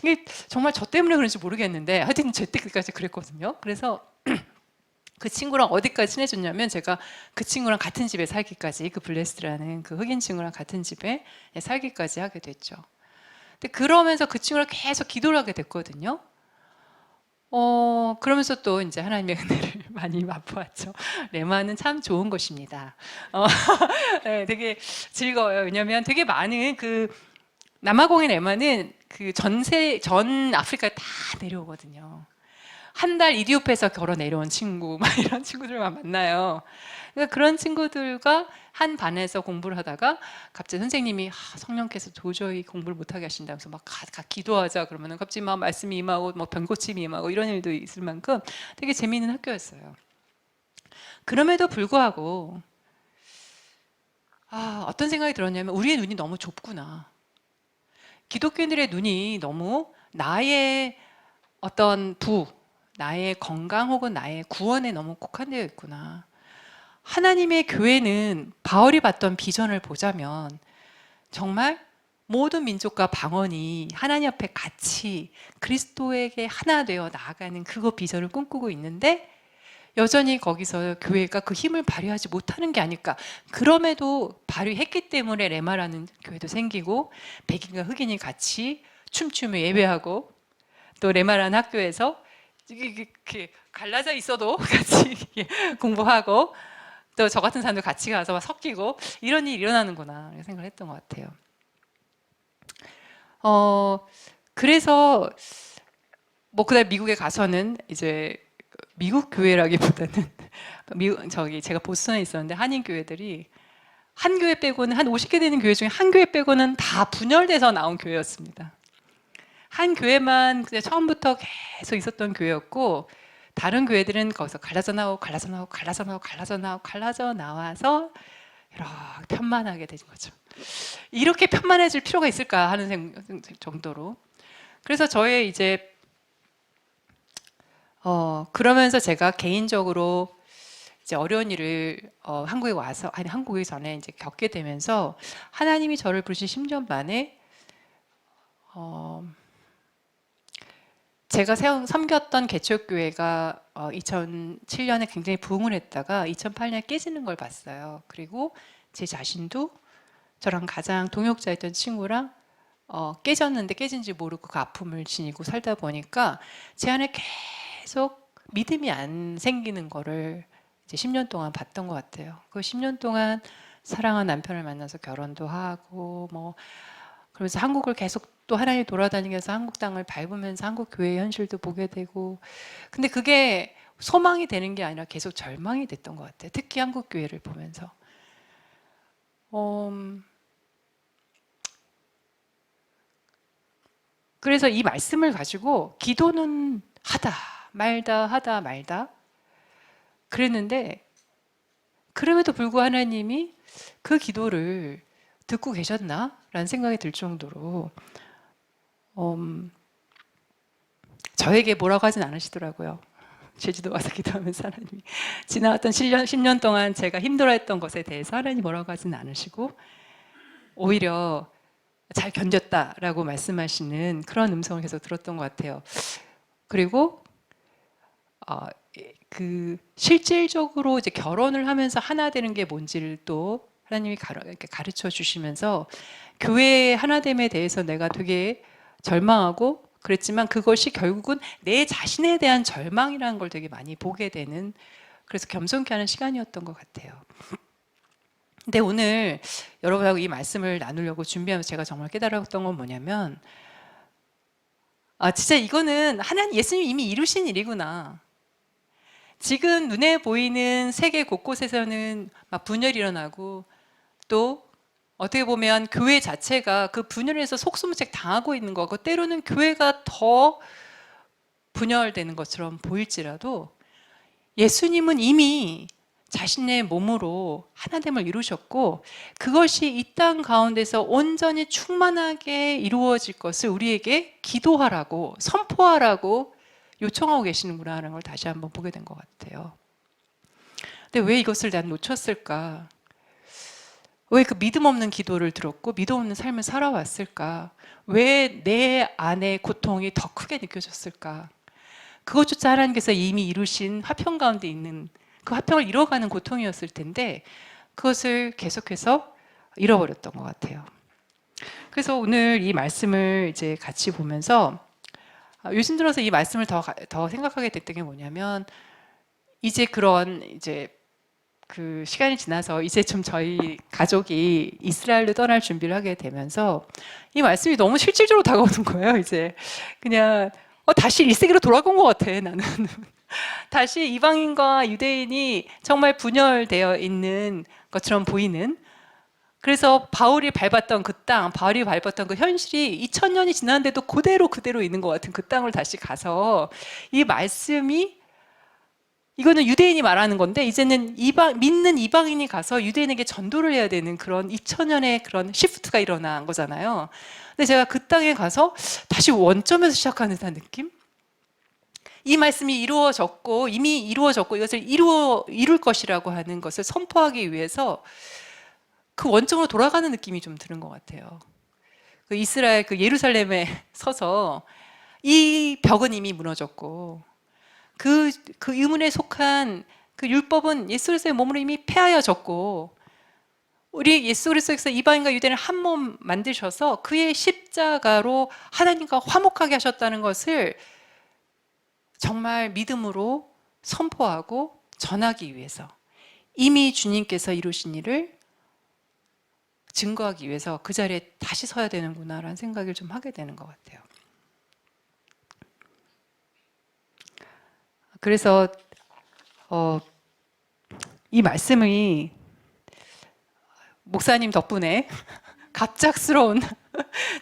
이게 정말 저 때문에 그런지 모르겠는데 하여튼 저 때까지 그랬거든요. 그래서 그 친구랑 어디까지 친해졌냐면 제가 그 친구랑 같은 집에 살기까지 그 블레스라는 그 흑인 친구랑 같은 집에 살기까지 하게 됐죠. 근데 그러면서 그 친구랑 계속 기도를 하게 됐거든요. 그러면서 또 이제 하나님의 은혜를 많이 맛보았죠. 레마는 참 좋은 곳입니다. 네, 되게 즐거워요. 왜냐하면 되게 많은 그 남아공의 레마는 그 전 아프리카에 다 내려오거든요. 한 달 이디오피아에서 걸어 내려온 친구, 막 이런 친구들만 만나요. 그러니까 그런 친구들과 한 반에서 공부를 하다가 갑자기 선생님이 성령께서 도저히 공부를 못하게 하신다면서 막 기도하자 그러면은 갑자기 막 말씀이 임하고 뭐 병고침이 임하고 이런 일도 있을 만큼 되게 재미있는 학교였어요. 그럼에도 불구하고 어떤 생각이 들었냐면 우리의 눈이 너무 좁구나. 기독교인들의 눈이 너무 나의 어떤 나의 건강 혹은 나의 구원에 너무 국한되어 있구나. 하나님의 교회는 바울이 봤던 비전을 보자면 정말 모든 민족과 방언이 하나님 앞에 같이 그리스도에게 하나 되어 나아가는 그거 비전을 꿈꾸고 있는데 여전히 거기서 교회가 그 힘을 발휘하지 못하는 게 아닐까. 그럼에도 발휘했기 때문에 레마라는 교회도 생기고 백인과 흑인이 같이 춤추며 예배하고 또 레마라는 학교에서 이렇게 갈라져 있어도 같이 공부하고 또 저 같은 사람도 같이 가서 막 섞이고 이런 일이 일어나는구나 생각을 했던 것 같아요. 그래서 뭐 그다음 미국에 가서는 이제 미국 교회라기보다는 제가 보스턴에 있었는데 한인 교회들이 한 교회 빼고는 한 50개 되는 교회 중에 한 교회 빼고는 다 분열돼서 나온 교회였습니다. 한 교회만 그냥 처음부터 계속 있었던 교회였고 다른 교회들은 거기서 갈라져 나와서 이렇게 편만하게 된 거죠. 이렇게 편만해질 필요가 있을까 하는 정도로. 그래서 저의 이제 그러면서 제가 개인적으로 이제 어려운 일을 한국에 와서 한국에 전에 이제 겪게 되면서 하나님이 저를 부르신 10년 만에 제가 섬겼던 개척교회가 2007년에 굉장히 부흥을 했다가 2008년에 깨지는 걸 봤어요. 그리고 제 자신도 저랑 가장 동역자였던 친구랑 깨졌는데 깨진지 모르고 그 아픔을 지니고 살다 보니까 제 안에 계속 믿음이 안 생기는 거를 이제 10년 동안 봤던 것 같아요. 그 10년 동안 사랑한 남편을 만나서 결혼도 하고 뭐 그러면서 한국을 계속 또 하나님 돌아다니면서 한국 땅을 밟으면서 한국 교회의 현실도 보게 되고 근데 그게 소망이 되는 게 아니라 계속 절망이 됐던 것 같아요. 특히 한국 교회를 보면서 그래서 이 말씀을 가지고 기도는 하다 말다 그랬는데 그럼에도 불구하고 하나님이 그 기도를 듣고 계셨나? 라는 생각이 들 정도로 저에게 뭐라고 하진 않으시더라고요. 제주도 와서 기도하면서 하나님이 지나왔던 10년 동안 제가 힘들어했던 것에 대해서 하나님 뭐라고 하진 않으시고 오히려 잘 견뎠다라고 말씀하시는 그런 음성을 계속 들었던 것 같아요. 그리고 그 실질적으로 이제 결혼을 하면서 하나 되는 게 뭔지를 또 하나님이 가르쳐 주시면서 교회의 하나됨에 대해서 내가 되게 절망하고 그랬지만 그것이 결국은 내 자신에 대한 절망이라는 걸 되게 많이 보게 되는 그래서 겸손케 하는 시간이었던 것 같아요. 근데 오늘 여러분하고 이 말씀을 나누려고 준비하면서 제가 정말 깨달았던 건 뭐냐면 진짜 이거는 예수님이 이미 이루신 일이구나. 지금 눈에 보이는 세계 곳곳에서는 막 분열이 일어나고 또 어떻게 보면 교회 자체가 그 분열에서 속수무책 당하고 있는 거고 때로는 교회가 더 분열되는 것처럼 보일지라도 예수님은 이미 자신의 몸으로 하나됨을 이루셨고 그것이 이 땅 가운데서 온전히 충만하게 이루어질 것을 우리에게 기도하라고 선포하라고 요청하고 계시는구나 하는 걸 다시 한번 보게 된 것 같아요. 근데 왜 이것을 난 놓쳤을까? 왜 그 믿음 없는 기도를 들었고 믿음 없는 삶을 살아왔을까? 왜 내 안에 고통이 더 크게 느껴졌을까? 그것조차 하나님께서 이미 이루신 화평 가운데 있는 그 화평을 잃어가는 고통이었을 텐데 그것을 계속해서 잃어버렸던 것 같아요. 그래서 오늘 이 말씀을 이제 같이 보면서 요즘 들어서 이 말씀을 더 생각하게 됐던 게 뭐냐면 이제 그 시간이 지나서 이제 좀 저희 가족이 이스라엘로 떠날 준비를 하게 되면서 이 말씀이 너무 실질적으로 다가오는 거예요. 이제 그냥 다시 1세기로 돌아간 것 같아 나는. 다시 이방인과 유대인이 정말 분열되어 있는 것처럼 보이는 그래서 바울이 밟았던 그 땅, 바울이 밟았던 그 현실이 2000년이 지났는데도 그대로 있는 것 같은 그 땅을 다시 가서 이 말씀이 이거는 유대인이 말하는 건데 이제는 믿는 이방인이 가서 유대인에게 전도를 해야 되는 그런 2000년의 그런 시프트가 일어난 거잖아요. 근데 제가 그 땅에 가서 다시 원점에서 시작하는 듯한 느낌? 이 말씀이 이루어졌고 이미 이루어졌고 이것을 이룰 것이라고 하는 것을 선포하기 위해서 그 원점으로 돌아가는 느낌이 좀 드는 것 같아요. 그 이스라엘 그 예루살렘에 서서 이 벽은 이미 무너졌고 그 의문에 속한 그 율법은 예수 그리스도의 몸으로 이미 폐하여졌고 우리 예수 그리스도께서 이방인과 유대인을 한 몸 만드셔서 그의 십자가로 하나님과 화목하게 하셨다는 것을 정말 믿음으로 선포하고 전하기 위해서 이미 주님께서 이루신 일을 증거하기 위해서 그 자리에 다시 서야 되는구나라는 생각을 좀 하게 되는 것 같아요. 그래서 이 말씀이 목사님 덕분에 갑작스러운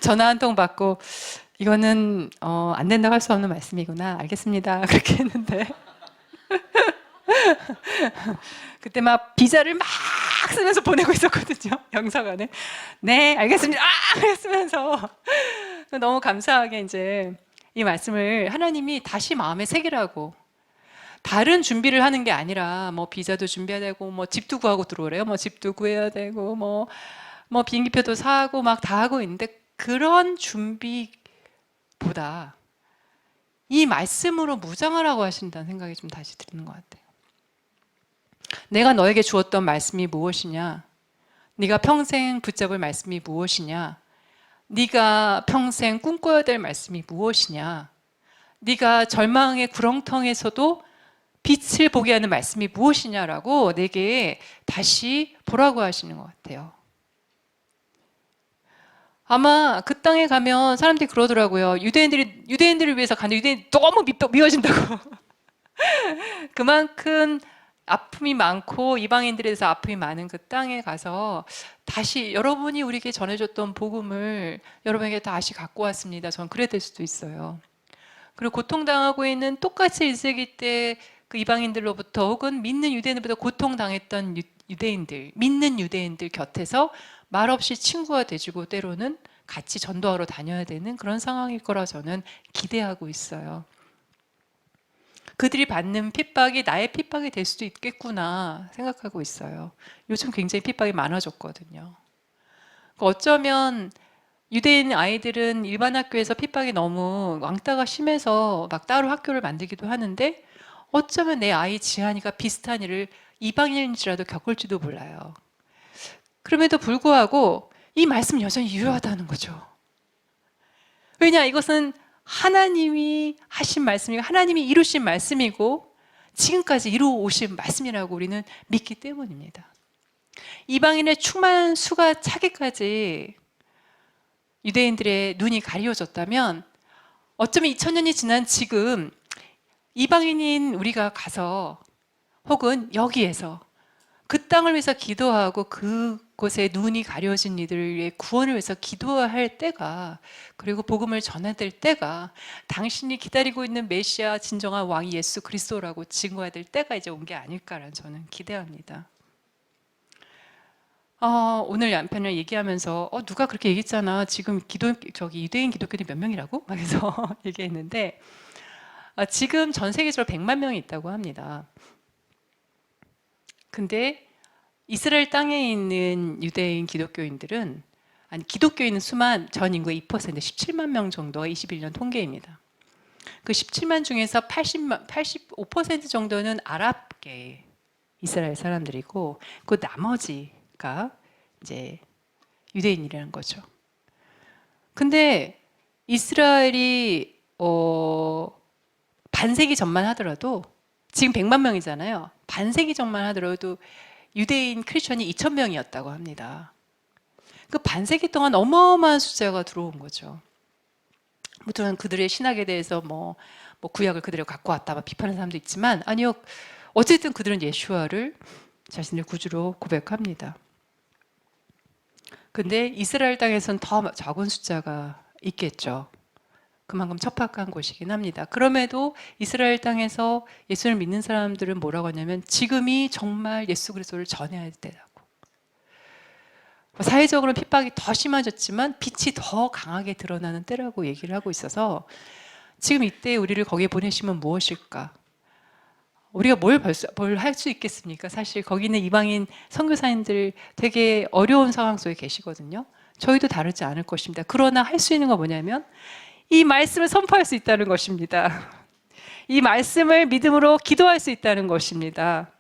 전화 한 통 받고 이거는 안 된다고 할 수 없는 말씀이구나. 알겠습니다. 그렇게 했는데 그때 막 비자를 막 쓰면서 보내고 있었거든요. 영사관에. 네, 알겠습니다. 쓰면서 너무 감사하게 이제 이 말씀을 하나님이 다시 마음에 새기라고 다른 준비를 하는 게 아니라 뭐 비자도 준비해야 되고 뭐 집도 구하고 들어오래요. 뭐 집도 구해야 되고 뭐 비행기표도 사고 막 다 하고 있는데 그런 준비보다 이 말씀으로 무장하라고 하신다는 생각이 좀 다시 드는 것 같아요. 내가 너에게 주었던 말씀이 무엇이냐? 네가 평생 붙잡을 말씀이 무엇이냐? 네가 평생 꿈꿔야 될 말씀이 무엇이냐? 네가 절망의 구렁텅에서도 빛을 보게 하는 말씀이 무엇이냐라고 내게 다시 보라고 하시는 것 같아요. 아마 그 땅에 가면 사람들이 그러더라고요. 유대인들을 위해서 가는데 유대인이 너무 미워진다고. 그만큼 아픔이 많고 이방인들에 대해서 아픔이 많은 그 땅에 가서 다시 여러분이 우리에게 전해줬던 복음을 여러분에게 다시 갖고 왔습니다. 저는 그래 될 수도 있어요. 그리고 고통당하고 있는 똑같이 1세기 때 그 이방인들로부터 혹은 믿는 유대인들보다 고통당했던 유대인들, 믿는 유대인들 곁에서 말없이 친구가 돼주고 때로는 같이 전도하러 다녀야 되는 그런 상황일 거라 저는 기대하고 있어요. 그들이 받는 핍박이 나의 핍박이 될 수도 있겠구나 생각하고 있어요. 요즘 굉장히 핍박이 많아졌거든요. 어쩌면 유대인 아이들은 일반 학교에서 핍박이 너무 왕따가 심해서 막 따로 학교를 만들기도 하는데 어쩌면 내 아이 지한이가 비슷한 일을 이방인일지라도 겪을지도 몰라요. 그럼에도 불구하고 이 말씀 여전히 유효하다는 거죠. 왜냐? 이것은 하나님이 하신 말씀이고 하나님이 이루신 말씀이고 지금까지 이루어오신 말씀이라고 우리는 믿기 때문입니다. 이방인의 충만한 수가 차기까지 유대인들의 눈이 가리워졌다면 어쩌면 2000년이 지난 지금 이방인인 우리가 가서 혹은 여기에서 그 땅을 위해서 기도하고 그곳에 눈이 가려진 이들의 구원을 위해서 기도할 때가 그리고 복음을 전해야 될 때가 당신이 기다리고 있는 메시아 진정한 왕 예수 그리스도라고 증거해야 될 때가 이제 온 게 아닐까라는 저는 기대합니다. 오늘 남편이랑 얘기하면서 누가 그렇게 얘기했잖아. 지금 유대인 기독교인이 몇 명이라고? 막 해서 얘기했는데 지금 전 세계적으로 100만 명이 있다고 합니다. 근데 이스라엘 땅에 있는 유대인 기독교인들은 기독교인은 수만 전 인구의 2% 17만 명 정도가 21년 통계입니다. 그 17만 중에서 85% 정도는 아랍계 이스라엘 사람들이고 그 나머지가 이제 유대인이라는 거죠. 근데 이스라엘이 반세기 전만 하더라도 지금 100만 명이잖아요. 반세기 전만 하더라도 유대인 크리스천이 2,000명이었다고 합니다. 그 반세기 동안 어마어마한 숫자가 들어온 거죠. 물론 그들의 신학에 대해서 뭐 구약을 그대로 갖고 왔다 비판하는 사람도 있지만 아니요. 어쨌든 그들은 예수와를 자신의 구주로 고백합니다. 근데 이스라엘 땅에서는 더 적은 숫자가 있겠죠. 그만큼 척박한 곳이긴 합니다. 그럼에도 이스라엘 땅에서 예수를 믿는 사람들은 뭐라고 하냐면 지금이 정말 예수 그리스도를 전해야 되라고. 사회적으로 핍박이 더 심해졌지만 빛이 더 강하게 드러나는 때라고 얘기를 하고 있어서 지금 이때 우리를 거기에 보내시면 무엇일까? 우리가 뭘 할 수 있겠습니까? 사실 거기는 이방인 선교사님들 되게 어려운 상황 속에 계시거든요. 저희도 다르지 않을 것입니다. 그러나 할 수 있는 건 뭐냐면 이 말씀을 선포할 수 있다는 것입니다. 이 말씀을 믿음으로 기도할 수 있다는 것입니다.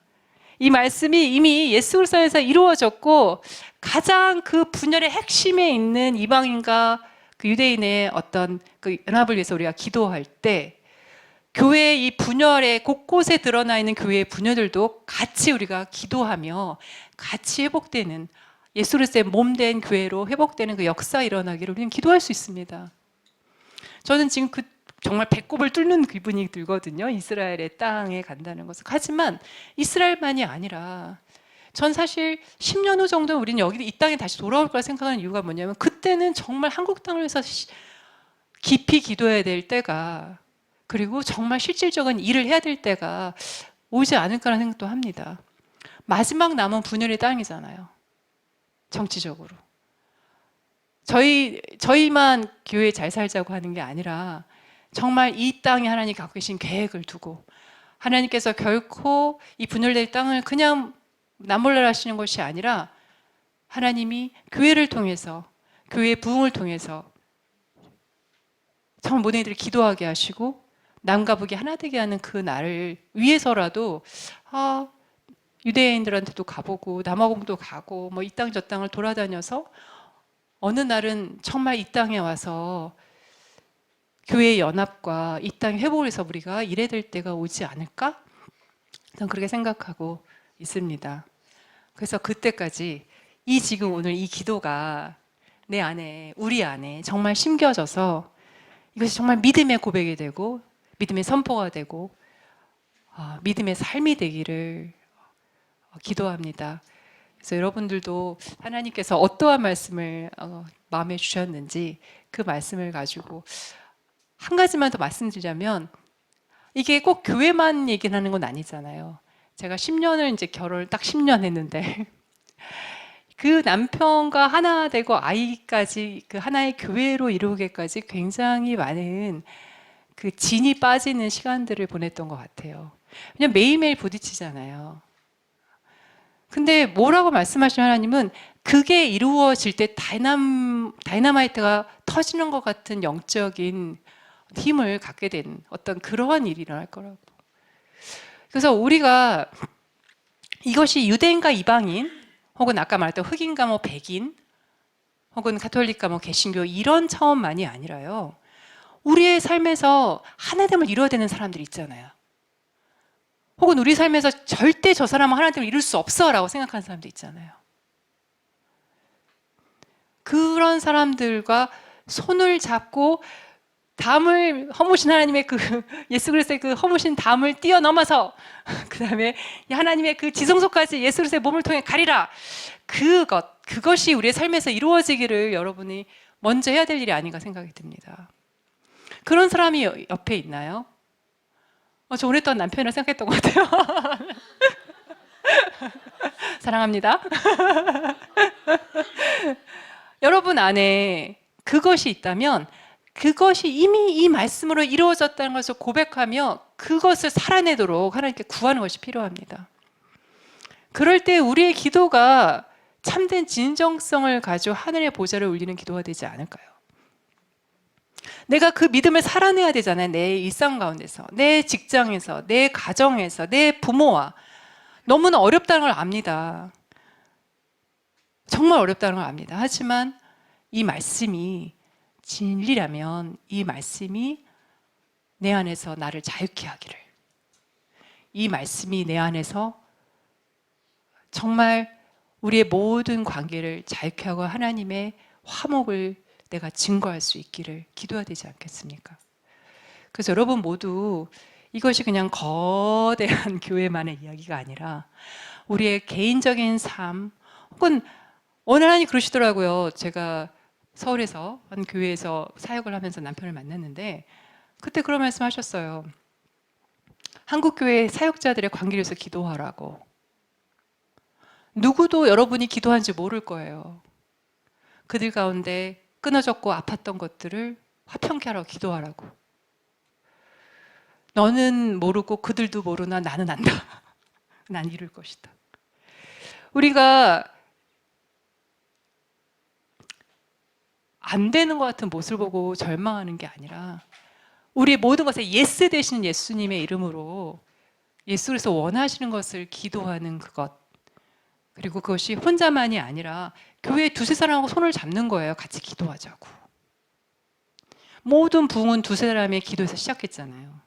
이 말씀이 이미 예수 그리스도 안에서 이루어졌고 가장 그 분열의 핵심에 있는 이방인과 그 유대인의 어떤 그 연합을 위해서 우리가 기도할 때 교회의 이 분열에 곳곳에 드러나 있는 교회의 분열들도 같이 우리가 기도하며 같이 회복되는 예수 그리스도의 몸된 교회로 회복되는 그 역사가 일어나기를 우리는 기도할 수 있습니다. 저는 지금 그 정말 배꼽을 뚫는 기분이 들거든요. 이스라엘의 땅에 간다는 것은. 하지만 이스라엘만이 아니라 전 사실 10년 후 정도 우리는 여기 이 땅에 다시 돌아올 거라 생각하는 이유가 뭐냐면 그때는 정말 한국 땅을 위해서 깊이 기도해야 될 때가 그리고 정말 실질적인 일을 해야 될 때가 오지 않을까라는 생각도 합니다. 마지막 남은 분열의 땅이잖아요. 정치적으로. 저희만 교회 잘 살자고 하는 게 아니라 정말 이 땅에 하나님이 갖고 계신 계획을 두고 하나님께서 결코 이 분열될 땅을 그냥 남몰라 하시는 것이 아니라 하나님이 교회를 통해서 교회의 부흥을 통해서 정말 모든 이들을 기도하게 하시고 남과 북이 하나 되게 하는 그 날을 위해서라도 유대인들한테도 가보고 남아공도 가고 뭐 이 땅 저 땅을 돌아다녀서 어느 날은 정말 이 땅에 와서 교회의 연합과 이 땅의 회복을 해서 우리가 일해야 될 때가 오지 않을까? 저는 그렇게 생각하고 있습니다. 그래서 그때까지 이 지금 오늘 이 기도가 내 안에 우리 안에 정말 심겨져서 이것이 정말 믿음의 고백이 되고 믿음의 선포가 되고 믿음의 삶이 되기를 기도합니다. 그래서 여러분들도 하나님께서 어떠한 말씀을 마음에 주셨는지 그 말씀을 가지고 한 가지만 더 말씀드리자면 이게 꼭 교회만 얘기하는 건 아니잖아요. 제가 10년을 이제 결혼을 딱 10년 했는데 그 남편과 하나 되고 아이까지 그 하나의 교회로 이루기까지 굉장히 많은 그 진이 빠지는 시간들을 보냈던 것 같아요. 왜냐면 매일매일 부딪히잖아요. 근데 뭐라고 말씀하시는 하나님은 그게 이루어질 때 다이너마이트가 터지는 것 같은 영적인 힘을 갖게 된 어떤 그러한 일이 일어날 거라고. 그래서 우리가 이것이 유대인과 이방인 혹은 아까 말했던 흑인과 뭐 백인 혹은 가톨릭과 뭐 개신교 이런 차원만이 아니라요. 우리의 삶에서 하나됨을 이루어야 되는 사람들이 있잖아요. 혹은 우리 삶에서 절대 저 사람은 하나됨을 이룰 수 없어 라고 생각하는 사람도 있잖아요. 그런 사람들과 손을 잡고 담을 허무신 하나님의 그 예수 그리스도의 그 허무신 담을 뛰어넘어서 그 다음에 하나님의 그 지성소까지 예수 그리스도의 몸을 통해 가리라. 그것이 우리의 삶에서 이루어지기를 여러분이 먼저 해야 될 일이 아닌가 생각이 듭니다. 그런 사람이 옆에 있나요? 저 오랫동안 남편이라 생각했던 것 같아요. 사랑합니다. 여러분 안에 그것이 있다면 그것이 이미 이 말씀으로 이루어졌다는 것을 고백하며 그것을 살아내도록 하나님께 구하는 것이 필요합니다. 그럴 때 우리의 기도가 참된 진정성을 가지고 하늘의 보좌를 울리는 기도가 되지 않을까요? 내가 그 믿음을 살아내야 되잖아요. 내 일상 가운데서, 내 직장에서, 내 가정에서, 내 부모와. 너무나 어렵다는 걸 압니다. 정말 어렵다는 걸 압니다. 하지만 이 말씀이 진리라면 이 말씀이 내 안에서 나를 자유케 하기를, 이 말씀이 내 안에서 정말 우리의 모든 관계를 자유케 하고 하나님의 화목을 내가 증거할 수 있기를 기도해야 되지 않겠습니까? 그래서 여러분 모두 이것이 그냥 거대한 교회만의 이야기가 아니라 우리의 개인적인 삶, 혹은 오늘 하나님 그러시더라고요. 제가 서울에서 한 교회에서 사역을 하면서 남편을 만났는데 그때 그런 말씀 하셨어요. 한국교회 사역자들의 관계를 위해서 기도하라고. 누구도 여러분이 기도한지 모를 거예요. 그들 가운데 끊어졌고 아팠던 것들을 화평케 하라고 기도하라고. 너는 모르고 그들도 모르나 나는 안다. 난 이룰 것이다. 우리가 안 되는 것 같은 모습을 보고 절망하는 게 아니라 우리의 모든 것에 예스 되시는 예수님의 이름으로 예수께서 원하시는 것을 기도하는 그것, 그리고 그것이 혼자만이 아니라 교회 두세 사람하고 손을 잡는 거예요. 같이 기도하자고. 모든 부흥은 두세 사람의 기도에서 시작했잖아요.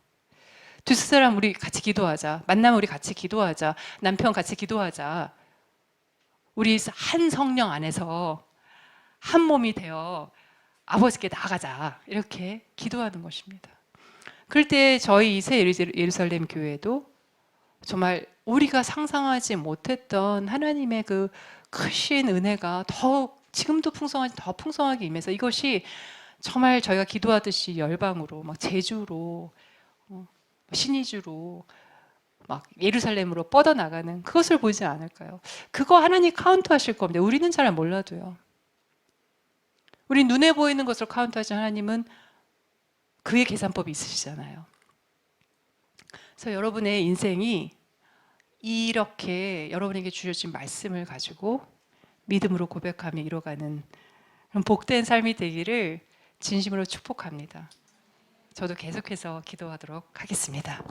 두세 사람 우리 같이 기도하자. 만나면 우리 같이 기도하자. 남편 같이 기도하자. 우리 한 성령 안에서 한 몸이 되어 아버지께 나아가자. 이렇게 기도하는 것입니다. 그럴 때 저희 이세 예루살렘 교회도 정말 우리가 상상하지 못했던 하나님의 그 크신 은혜가 더욱 지금도 풍성하지 더 풍성하게 임해서 이것이 정말 저희가 기도하듯이 열방으로 막 제주로 신의주로 막 예루살렘으로 뻗어나가는 그것을 보지 않을까요? 그거 하나님 카운트하실 겁니다. 우리는 잘 몰라도요. 우리 눈에 보이는 것을 카운트하신 하나님은 그의 계산법이 있으시잖아요. 그래서 여러분의 인생이 이렇게 여러분에게 주셔진 말씀을 가지고 믿음으로 고백하며 이뤄가는 그런 복된 삶이 되기를 진심으로 축복합니다. 저도 계속해서 기도하도록 하겠습니다.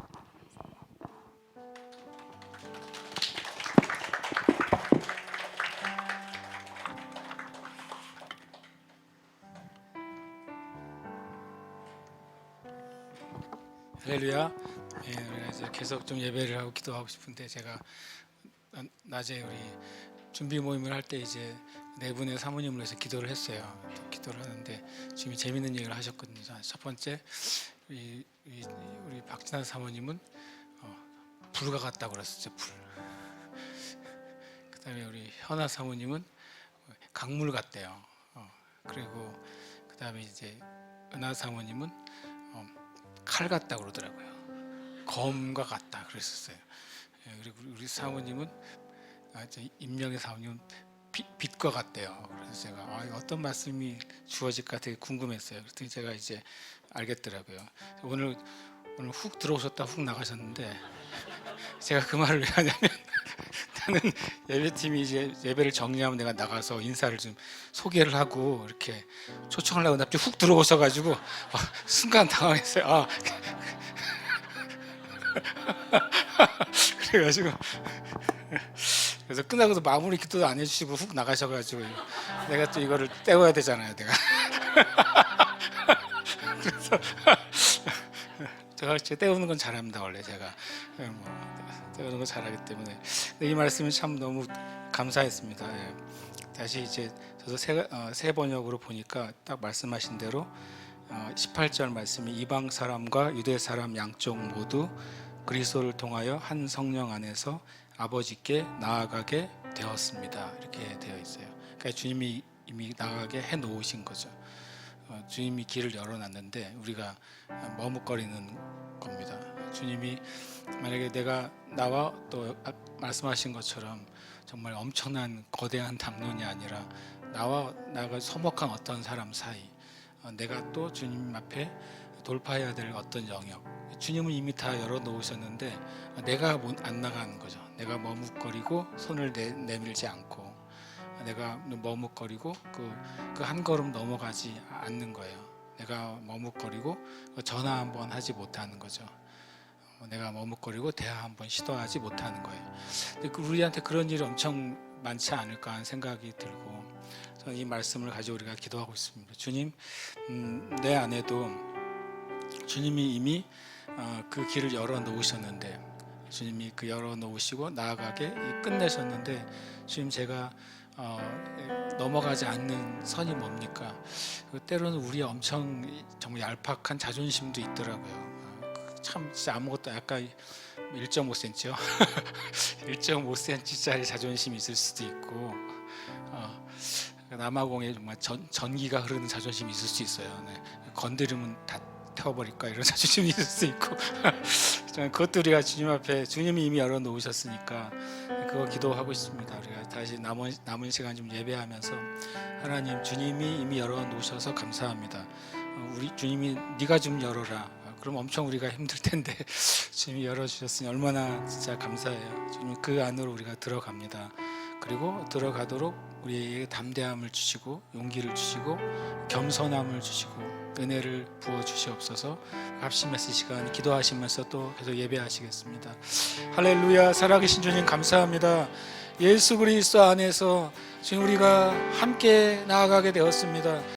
할렐루야. 예, 우리가 이제 계속 좀 예배를 하고 기도하고 싶은데 제가 낮에 우리 준비 모임을 할 때 이제 네 분의 사모님을 해서 기도를 했어요. 기도를 하는데 지금 재밌는 얘기를 하셨거든요. 첫 번째 우리 박진아 사모님은 불과 같다고 그랬었죠. 불. 그다음에 우리 현아 사모님은 강물 같대요. 그리고 그다음에 이제 은하 사모님은 칼 같다고 그러더라고요. 검과 같다 그랬었어요. 그리고 우리 사모님은 임명의 사모님은 빛과 같대요. 그래서 제가 어떤 말씀이 주어질까 되게 궁금했어요. 그랬더니 제가 이제 알겠더라고요. 오늘 훅 들어오셨다 훅 나가셨는데 제가 그 말을 왜 하냐면 나는 예배팀이 이제 예배를 정리하면 내가 나가서 인사를 좀 소개를 하고 이렇게 초청을 하고 갑자기 훅 들어오셔가지고 순간 당황했어요. 그래가지고 그래서 끝나고도 마무리 기도도 안 해주시고 훅 나가셔가지고 내가 또 이거를 때워야 되잖아요, 내가. 그래서 제가 때우는 건 잘합니다, 원래 제가. 때우는 건 잘하기 때문에. 근데 이 말씀이 참 너무 감사했습니다. 예. 다시 이제 저도 새 번역으로 보니까 딱 말씀하신 대로 18절 말씀이 이방 사람과 유대 사람 양쪽 모두 그리스도를 통하여 한 성령 안에서 아버지께 나아가게 되었습니다. 이렇게 되어 있어요. 그러니까 주님이 이미 나아가게 해 놓으신 거죠. 주님이 길을 열어놨는데 우리가 머뭇거리는 겁니다. 주님이 만약에 내가 나와 또 말씀하신 것처럼 정말 엄청난 거대한 담론이 아니라 나가 서먹한 어떤 사람 사이, 내가 또 주님 앞에 돌파해야 될 어떤 영역, 주님은 이미 다 열어놓으셨는데 내가 안 나가는 거죠. 내가 머뭇거리고 손을 내밀지 않고 내가 머뭇거리고 그 한 걸음 넘어가지 않는 거예요. 내가 머뭇거리고 전화 한번 하지 못하는 거죠. 내가 머뭇거리고 대화 한번 시도하지 못하는 거예요. 근데 우리한테 그런 일이 엄청 많지 않을까 하는 생각이 들고 저는 이 말씀을 가지고 우리가 기도하고 있습니다. 주님, 내 안에도 주님이 이미 그 길을 열어놓으셨는데 주님이 그 열어놓으시고 나아가게 끝내셨는데 주님 제가 넘어가지 않는 선이 뭡니까? 때로는 우리 엄청 정말 얄팍한 자존심도 있더라고요. 참 진짜 아무것도 약간 1.5cm요. 1.5cm짜리 자존심이 있을 수도 있고 남아공에 정말 전기가 흐르는 자존심이 있을 수 있어요. 네. 건드리면 다 태워버릴까 이런 자존심이 있을 수 있고 그것도 우리가 주님 앞에 주님이 이미 열어놓으셨으니까 그거 기도하고 있습니다. 우리가 다시 남은 시간 좀 예배하면서 하나님 주님이 이미 열어놓으셔서 감사합니다. 우리 주님이 네가 좀 열어라. 그럼 엄청 우리가 힘들 텐데 주님이 열어주셨으니 얼마나 진짜 감사해요. 주님 그 안으로 우리가 들어갑니다. 그리고 들어가도록 우리에게 담대함을 주시고 용기를 주시고 겸손함을 주시고 은혜를 부어 주시옵소서. 합심해서 이 시간 기도하시면서 또 계속 예배하시겠습니다. 할렐루야. 살아계신 주님 감사합니다. 예수 그리스도 안에서 지금 우리가 함께 나아가게 되었습니다.